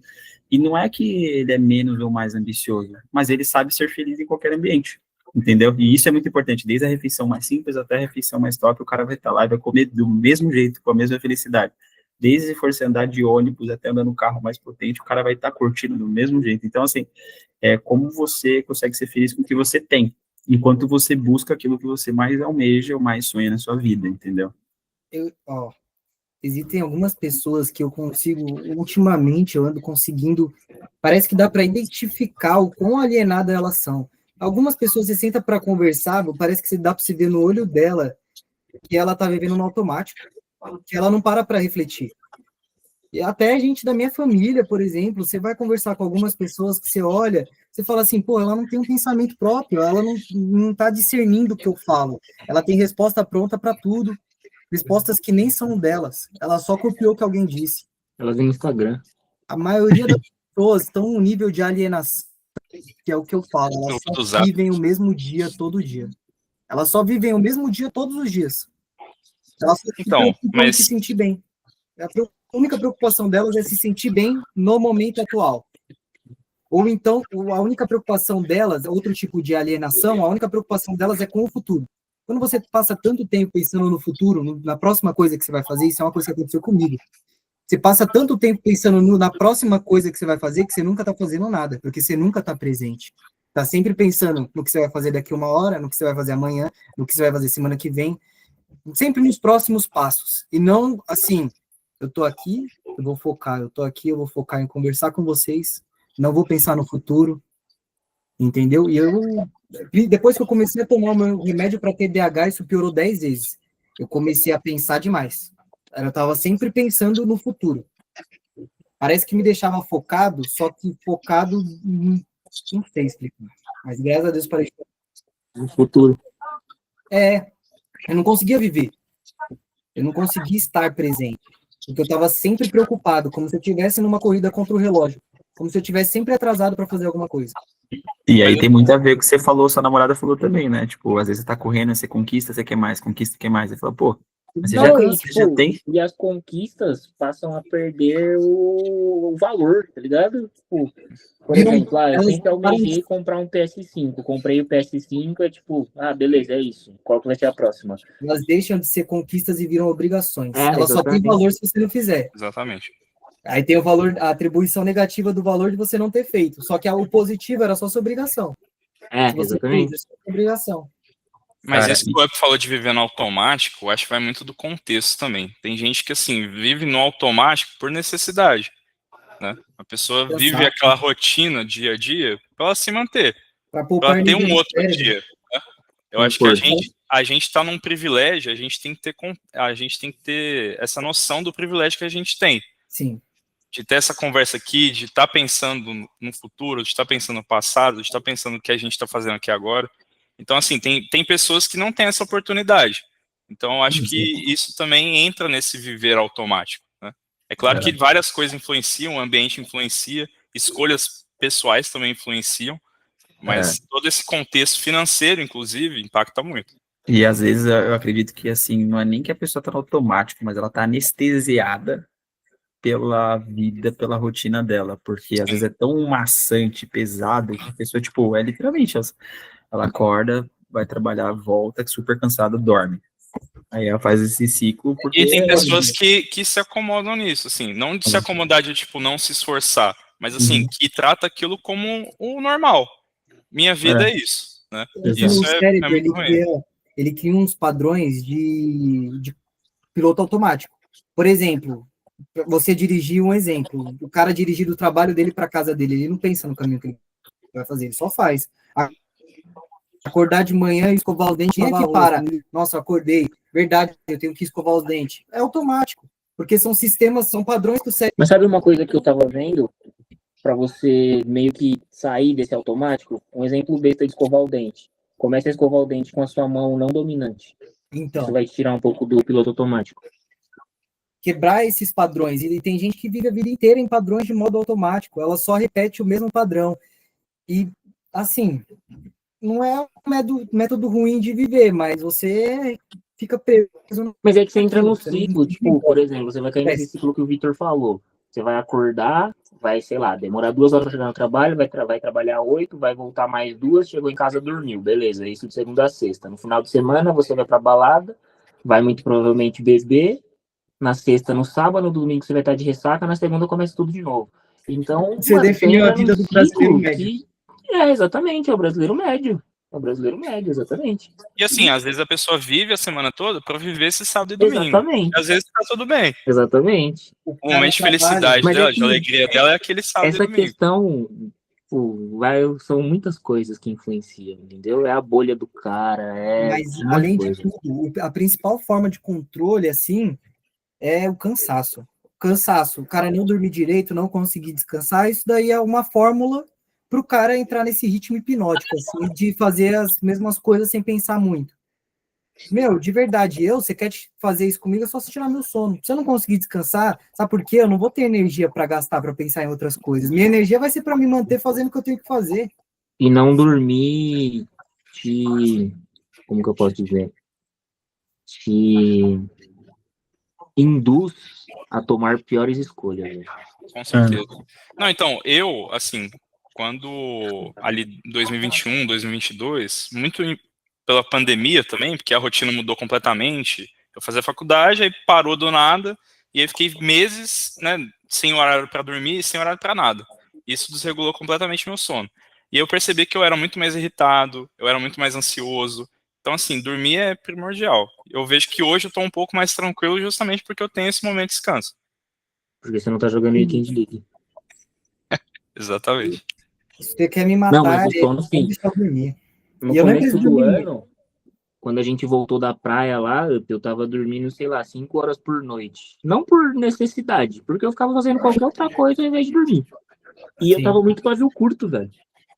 E não é que ele é menos ou mais ambicioso, mas ele sabe ser feliz em qualquer ambiente. Entendeu? E isso é muito importante, desde a refeição mais simples até a refeição mais top, o cara vai estar lá e vai comer do mesmo jeito, com a mesma felicidade. Desde se for andar de ônibus até andar no carro mais potente, o cara vai estar curtindo do mesmo jeito. Então, assim, é como você consegue ser feliz com o que você tem, enquanto você busca aquilo que você mais almeja ou mais sonha na sua vida, entendeu? Existem algumas pessoas que eu consigo, ultimamente, eu ando conseguindo, parece que dá para identificar o quão alienada elas são. Algumas pessoas você senta para conversar, parece que dá para se ver no olho dela que ela está vivendo no automático, que ela não para refletir. E até gente da minha família, por exemplo, você vai conversar com algumas pessoas que você olha, você fala assim, pô, ela não tem um pensamento próprio, ela não está discernindo o que eu falo, ela tem resposta pronta para tudo, respostas que nem são delas, ela só copiou o que alguém disse. Elas vêm no Instagram. A maioria das pessoas estão num nível de alienação, que é o que eu falo, elas só vivem o mesmo dia todo dia. Elas só vivem o mesmo dia todos os dias. Elas só se preocupam em se sentir bem. A única preocupação delas é se sentir bem no momento atual. Ou então, a única preocupação delas, outro tipo de alienação, a única preocupação delas é com o futuro. Quando você passa tanto tempo pensando no futuro, na próxima coisa que você vai fazer, isso é uma coisa que aconteceu comigo. Você passa tanto tempo pensando na próxima coisa que você vai fazer que você nunca tá fazendo nada, porque você nunca tá presente. Tá sempre pensando no que você vai fazer daqui 1 hora, no que você vai fazer amanhã, no que você vai fazer semana que vem, sempre nos próximos passos. E não assim, eu tô aqui, eu vou focar, eu tô aqui, eu vou focar em conversar com vocês, não vou pensar no futuro, entendeu? E depois que eu comecei a tomar o meu remédio para TDAH, isso piorou 10 vezes. Eu comecei a pensar demais. Eu tava sempre pensando no futuro. Parece que me deixava focado, só que focado, não sei explicar. Mas graças a Deus parei No futuro. eu não conseguia viver. Eu não conseguia estar presente. Porque eu estava sempre preocupado, como se eu estivesse numa corrida contra o relógio. Como se eu estivesse sempre atrasado para fazer alguma coisa. E aí tem muito a ver com o que você falou, sua namorada falou também, né? Tipo, às vezes você tá correndo, você conquista, você quer mais, conquista, quer mais. Você fala, pô, mas Não, você já tem? e as conquistas passam a perder o valor, tá ligado? Tipo, por exemplo, eu sempre almejei comprar um PS5. Comprei o PS5, é tipo, beleza, é isso. Qual que vai ser a próxima? Elas deixam de ser conquistas e viram obrigações. Elas só têm Exatamente. valor se você não fizer. Exatamente. Aí tem o valor, a atribuição negativa do valor de você não ter feito. Só que o positivo era só sua obrigação. Se você Exatamente. fez, é sua obrigação. Mas Cara, isso que o Up falou de viver no automático, eu acho que vai muito do contexto também. Tem gente que, assim, vive no automático por necessidade, né? A pessoa vive Exato. aquela rotina dia a dia para ela se manter, Para para poupar ela ter energia um no outro cérebro. dia, né? Eu acho que a gente está num privilégio, a gente tem que ter essa noção do privilégio que a gente tem. Sim. De ter essa conversa aqui, de estar pensando no futuro, de estar pensando no passado, de estar pensando no que a gente está fazendo aqui agora. Então, assim, tem pessoas que não têm essa oportunidade. Então, eu acho que isso também entra nesse viver automático, né? É claro que várias coisas influenciam, o ambiente influencia, escolhas pessoais também influenciam, mas todo esse contexto financeiro, inclusive, impacta muito. E às vezes eu acredito que, assim, não é nem que a pessoa tá no automático, mas ela tá anestesiada pela vida, pela rotina dela, porque às vezes é tão maçante, pesado, que a pessoa, tipo, é literalmente, ela acorda, vai trabalhar, volta, super cansada, dorme. Aí ela faz esse ciclo, porque E tem pessoas que se acomodam nisso, assim, não de se acomodar de, tipo, não se esforçar, mas, assim, que trata aquilo como o normal. Minha vida é isso, né? Isso O cérebro, muito ruim. ele cria uns padrões de piloto automático. Por exemplo, você dirigir um exemplo, o cara dirigir do trabalho dele para casa dele, ele não pensa no caminho que ele vai fazer, ele só faz. Acordar de manhã e escovar os dentes, quem é que para? Nossa, acordei, verdade, eu tenho que escovar os dentes. É automático, porque são sistemas, são padrões que o cérebro... Mas sabe uma coisa que eu tava vendo, para você meio que sair desse automático? Um exemplo besta de escovar o dente. Comece a escovar o dente com a sua mão não dominante. Então, Isso vai tirar um pouco do piloto automático. Quebrar esses padrões. E tem gente que vive a vida inteira em padrões de modo automático. Ela só repete o mesmo padrão. E, assim, não é um método ruim de viver, mas você fica preso. Mas é que você entra no ciclo, tipo, por exemplo, você vai cair nesse ciclo que o Victor falou. Você vai acordar, vai, sei lá, demorar 2 horas para chegar no trabalho, vai trabalhar 8, vai voltar mais 2, chegou em casa, dormiu, beleza, isso de segunda a sexta. No final de semana você vai pra balada, vai muito provavelmente beber, na sexta, no sábado, no domingo você vai estar de ressaca, na segunda começa tudo de novo. Então, Você definiu a vida do brasileiro médio. Exatamente, é o brasileiro médio. É o brasileiro médio, exatamente. E assim, às vezes a pessoa vive a semana toda para viver esse sábado e domingo. Exatamente. Às vezes tá tudo bem. Exatamente. O momento de felicidade mas dela, de alegria dela é aquele sábado e essa domingo. questão, são muitas coisas que influenciam, entendeu? É a bolha do cara, Mas, além de tudo, a principal forma de controle, assim, é o cansaço. O cara não dormir direito, não conseguir descansar, isso daí é uma fórmula para o cara entrar nesse ritmo hipnótico, assim, de fazer as mesmas coisas sem pensar muito. Meu, de verdade, você quer fazer isso comigo, é só você tirar meu sono. Se eu não conseguir descansar, sabe por quê? Eu não vou ter energia para gastar, para pensar em outras coisas. Minha energia vai ser para me manter fazendo o que eu tenho que fazer. E não dormir como que eu posso dizer? Te induz a tomar piores escolhas. Né? Com certeza. Não, então, eu, assim, quando ali 2021, 2022, muito pela pandemia também, porque a rotina mudou completamente. Eu fazia faculdade, aí parou do nada, e aí fiquei meses, né, sem horário para dormir e sem horário para nada. Isso desregulou completamente meu sono. E eu percebi que eu era muito mais irritado, eu era muito mais ansioso. Então, assim, dormir é primordial. Eu vejo que hoje eu tô um pouco mais tranquilo justamente porque eu tenho esse momento de descanso. Porque você não tá jogando Weekend League. Exatamente. Você quer me Não, mas matar, o sono, não sim. deixar eu dormir. No E eu nem começo preciso do dormir. ano, quando a gente voltou da praia lá, eu tava dormindo, sei lá, 5 horas por noite. Não por necessidade, porque eu ficava fazendo qualquer outra coisa ao invés de dormir. E eu Sim. tava muito pavio curto, velho.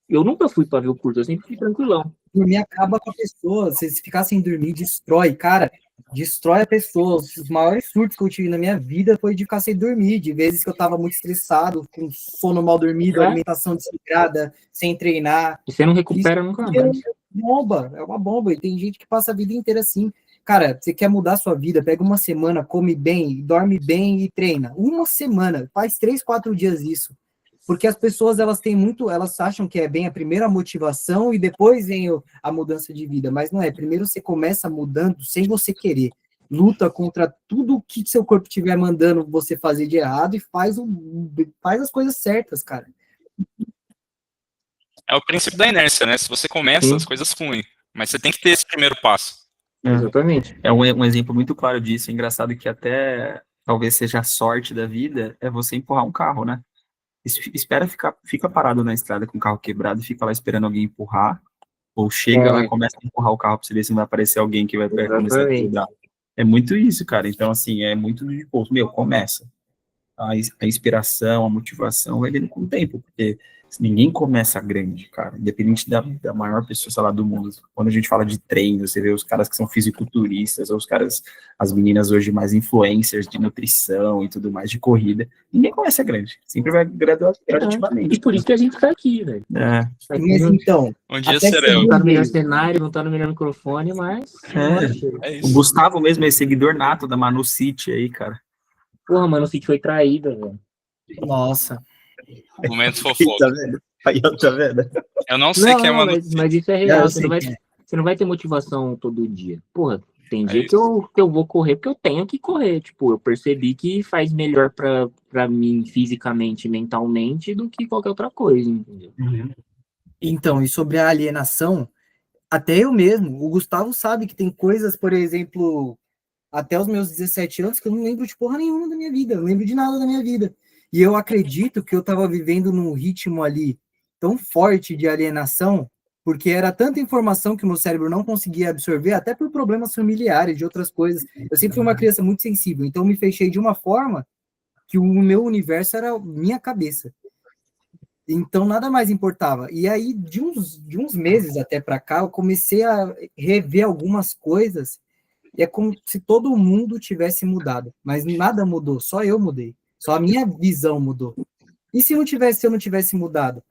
Eu nunca fui pavio curto, eu sempre fui tranquilão. Dormir acaba com a pessoa. Se ficar sem dormir, destrói. Cara, destrói a pessoa. Os maiores surtos que eu tive na minha vida foi de ficar sem dormir. De vezes que eu tava muito estressado, com sono mal dormido, É. alimentação desregrada, sem treinar. E você não recupera nunca mais. É uma bomba. E tem gente que passa a vida inteira assim. Cara, você quer mudar a sua vida, pega uma semana, come bem, dorme bem e treina. Uma semana, faz 3, 4 dias isso. Porque as pessoas, elas acham que é bem a primeira motivação e depois vem a mudança de vida, mas não é. Primeiro você começa mudando sem você querer. Luta contra tudo que seu corpo estiver mandando você fazer de errado e faz as coisas certas, cara. É o princípio da inércia, né? Se você começa, Sim. as coisas fluem. Mas você tem que ter esse primeiro passo. Exatamente. É um exemplo muito claro disso. É engraçado que até talvez seja a sorte da vida é você empurrar um carro, né? Fica parado na estrada com o carro quebrado, fica lá esperando alguém empurrar, ou chega lá e começa a empurrar o carro pra você ver se não vai aparecer alguém que vai começar a te ajudar. É muito isso, cara. Então, assim, é muito de pouco. Meu, começa. A inspiração, a motivação vai vindo com o tempo, porque ninguém começa grande, cara, independente da maior pessoa, sei lá, do mundo. Quando a gente fala de treino, você vê os caras que são fisiculturistas, ou os caras, as meninas hoje mais influencers de nutrição e tudo mais, de corrida, ninguém começa grande, sempre vai gradativamente. E por isso que a gente tá aqui, velho. É, Mas então, Um dia até que seremos. Não tá no melhor cenário, não tá no melhor microfone, mas. É o isso. Gustavo mesmo é seguidor nato da Manu City aí, cara. Porra, mano, o City foi traída, velho. nossa. Momento fofoca. Tá vendo? Aí, tá vendo? Eu não sei quem é Manu. mas isso é Eu real. Você sei não, vai, quem é. você não vai ter motivação todo dia. Porra, tem É dia que eu vou correr porque eu tenho que correr. Tipo, eu percebi que faz melhor pra mim fisicamente e mentalmente do que qualquer outra coisa, entendeu? Então, e sobre a alienação, até eu mesmo, o Gustavo sabe que tem coisas, por exemplo, até os meus 17 anos, que eu não lembro de porra nenhuma da minha vida, eu não lembro de nada da minha vida. E eu acredito que eu estava vivendo num ritmo ali tão forte de alienação, porque era tanta informação que o meu cérebro não conseguia absorver, até por problemas familiares, de outras coisas. Eu sempre fui uma criança muito sensível, então eu me fechei de uma forma que o meu universo era minha cabeça. Então nada mais importava. E aí, de uns meses até para cá, eu comecei a rever algumas coisas, e é como se todo mundo tivesse mudado, mas nada mudou, só eu mudei. Só a minha visão mudou. E se eu não tivesse mudado?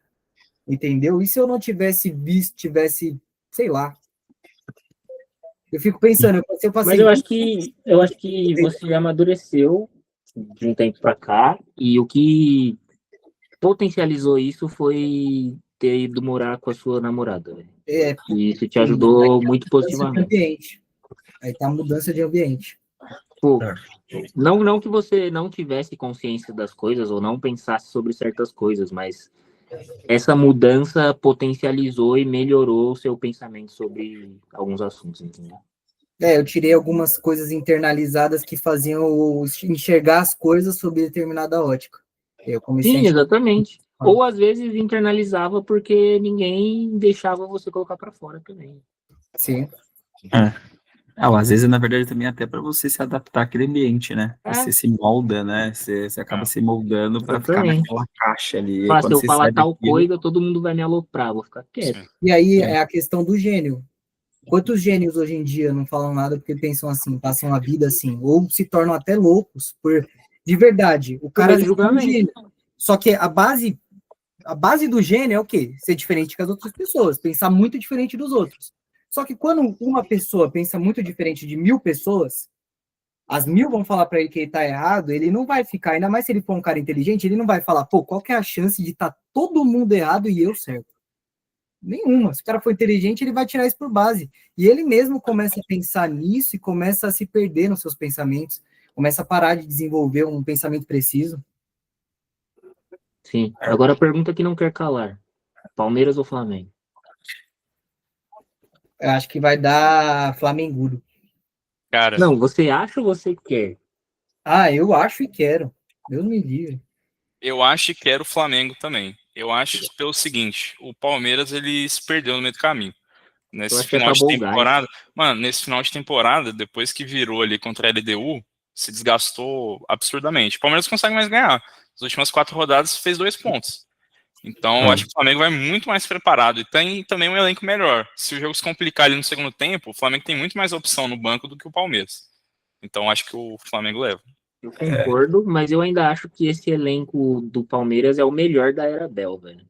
Entendeu? E se eu não tivesse visto, sei lá. Eu fico pensando, eu passei. Mas eu acho que você amadureceu de um tempo pra cá, e o que potencializou isso foi ter ido morar com a sua namorada, velho. E isso te ajudou muito positivamente. Ambiente. Aí tá a mudança de ambiente. Pô, não que você não tivesse consciência das coisas ou não pensasse sobre certas coisas, mas essa mudança potencializou e melhorou o seu pensamento sobre alguns assuntos, entendeu? Eu tirei algumas coisas internalizadas que faziam eu enxergar as coisas sob determinada ótica. Eu comecei Sim, exatamente. Ou às vezes internalizava porque ninguém deixava você colocar para fora também. Sim. Às vezes, na verdade, também até para você se adaptar àquele ambiente, né? Você se molda, né? Você acaba se moldando para ficar naquela caixa ali. Fala, se eu você falar sai tal daquilo... coisa, todo mundo vai me aloprar, vou ficar quieto. E aí é a questão do gênio. Quantos gênios hoje em dia não falam nada porque pensam assim, passam a vida assim, ou se tornam até loucos por de verdade. O cara é um gênio. Só que a base do gênio é o quê? Ser diferente das outras pessoas, pensar muito diferente dos outros. Só que quando uma pessoa pensa muito diferente de 1000 pessoas, as 1000 vão falar para ele que ele tá errado, ele não vai ficar, ainda mais se ele for um cara inteligente, ele não vai falar, pô, qual que é a chance de estar todo mundo errado e eu certo? Nenhuma. Se o cara for inteligente, ele vai tirar isso por base. E ele mesmo começa a pensar nisso e começa a se perder nos seus pensamentos. começa a parar de desenvolver um pensamento preciso. Sim. Agora a pergunta que não quer calar. Palmeiras ou Flamengo? Eu acho que vai dar Flamengo. Cara, Não, você acha ou você quer? Ah, eu acho e quero. Deus me livre. eu acho que era o Flamengo também. Eu acho que pelo seguinte, o Palmeiras ele se perdeu no meio do caminho. Eu Nesse acho que final de acabou o gás. temporada, mano, nesse final de temporada, depois que virou ali contra a LDU, se desgastou absurdamente. O Palmeiras consegue mais ganhar. As últimas 4 rodadas fez 2 pontos. Então, eu acho que o Flamengo vai muito mais preparado e tem também um elenco melhor. Se o jogo se complicar ali no segundo tempo, o Flamengo tem muito mais opção no banco do que o Palmeiras. Então, acho que o Flamengo leva. Eu concordo, mas eu ainda acho que esse elenco do Palmeiras é o melhor da era Abel, velho.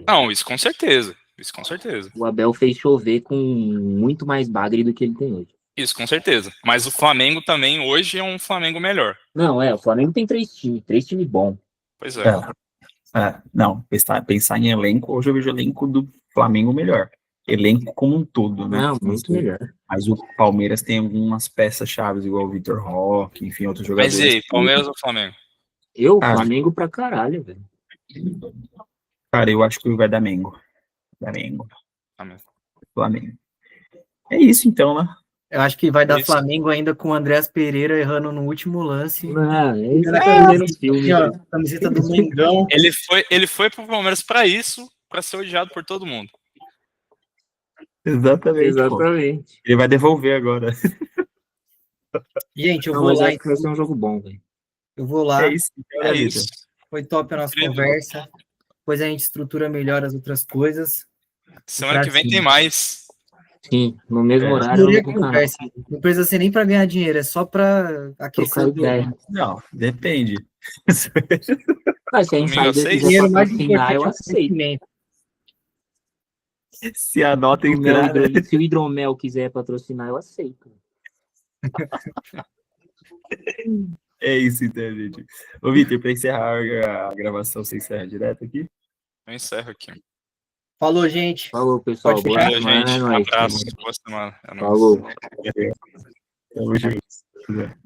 Não, isso com certeza. Isso com certeza. O Abel fez chover com muito mais bagre do que ele tem hoje. Isso com certeza. Mas o Flamengo também hoje é um Flamengo melhor. Não, o Flamengo tem 3 times bons. Pois é. Não, pensar em elenco, hoje eu vejo o elenco do Flamengo melhor. Elenco como um todo, né? Não, muito melhor. Mas o Palmeiras tem algumas peças-chave, igual o Vitor Roque, enfim, outros jogadores. Mas e aí, Palmeiras ou Flamengo? Flamengo pra caralho, velho. Cara, eu acho que vai dar Mengo. Amém. Flamengo. É isso então, né? Eu acho que vai dar Isso. Flamengo ainda com o Andréas Pereira errando no último lance. Não, ele tá vendo filme. Aqui, ó, camiseta do Mengão. Ele foi pro Palmeiras pra isso, pra ser odiado por todo mundo. Exatamente. Pô. Exatamente. Ele vai devolver agora. Gente, eu Não, vou mas lá. acho que vai ser um jogo bom, velho. Eu vou lá. É isso. Então, É né, isso. Vitor? Foi top a nossa Incrível. conversa. Depois a gente estrutura melhor as outras coisas. Semana que vem tem mais. Sim, no mesmo É. horário Adorei a no canal. conversa. Não precisa ser nem para ganhar dinheiro, é só para aquecer Trocar o ideia. Não, depende. Mas se a Domingo às Insider 6? quiser dinheiro mais patrocinar, eu importante é o aceito. conhecimento. Se a nota entrar, né? Se o Hidromel quiser patrocinar, eu aceito. É isso então, gente. Ô, Vitor, para encerrar a gravação, você encerra direto aqui? Eu encerro aqui. Falou, gente. Falou, pessoal. Pode Boa fechar. Valeu, semana, gente. é nóis. Abraço. Boa semana. É nóis. Falou. Tamo junto.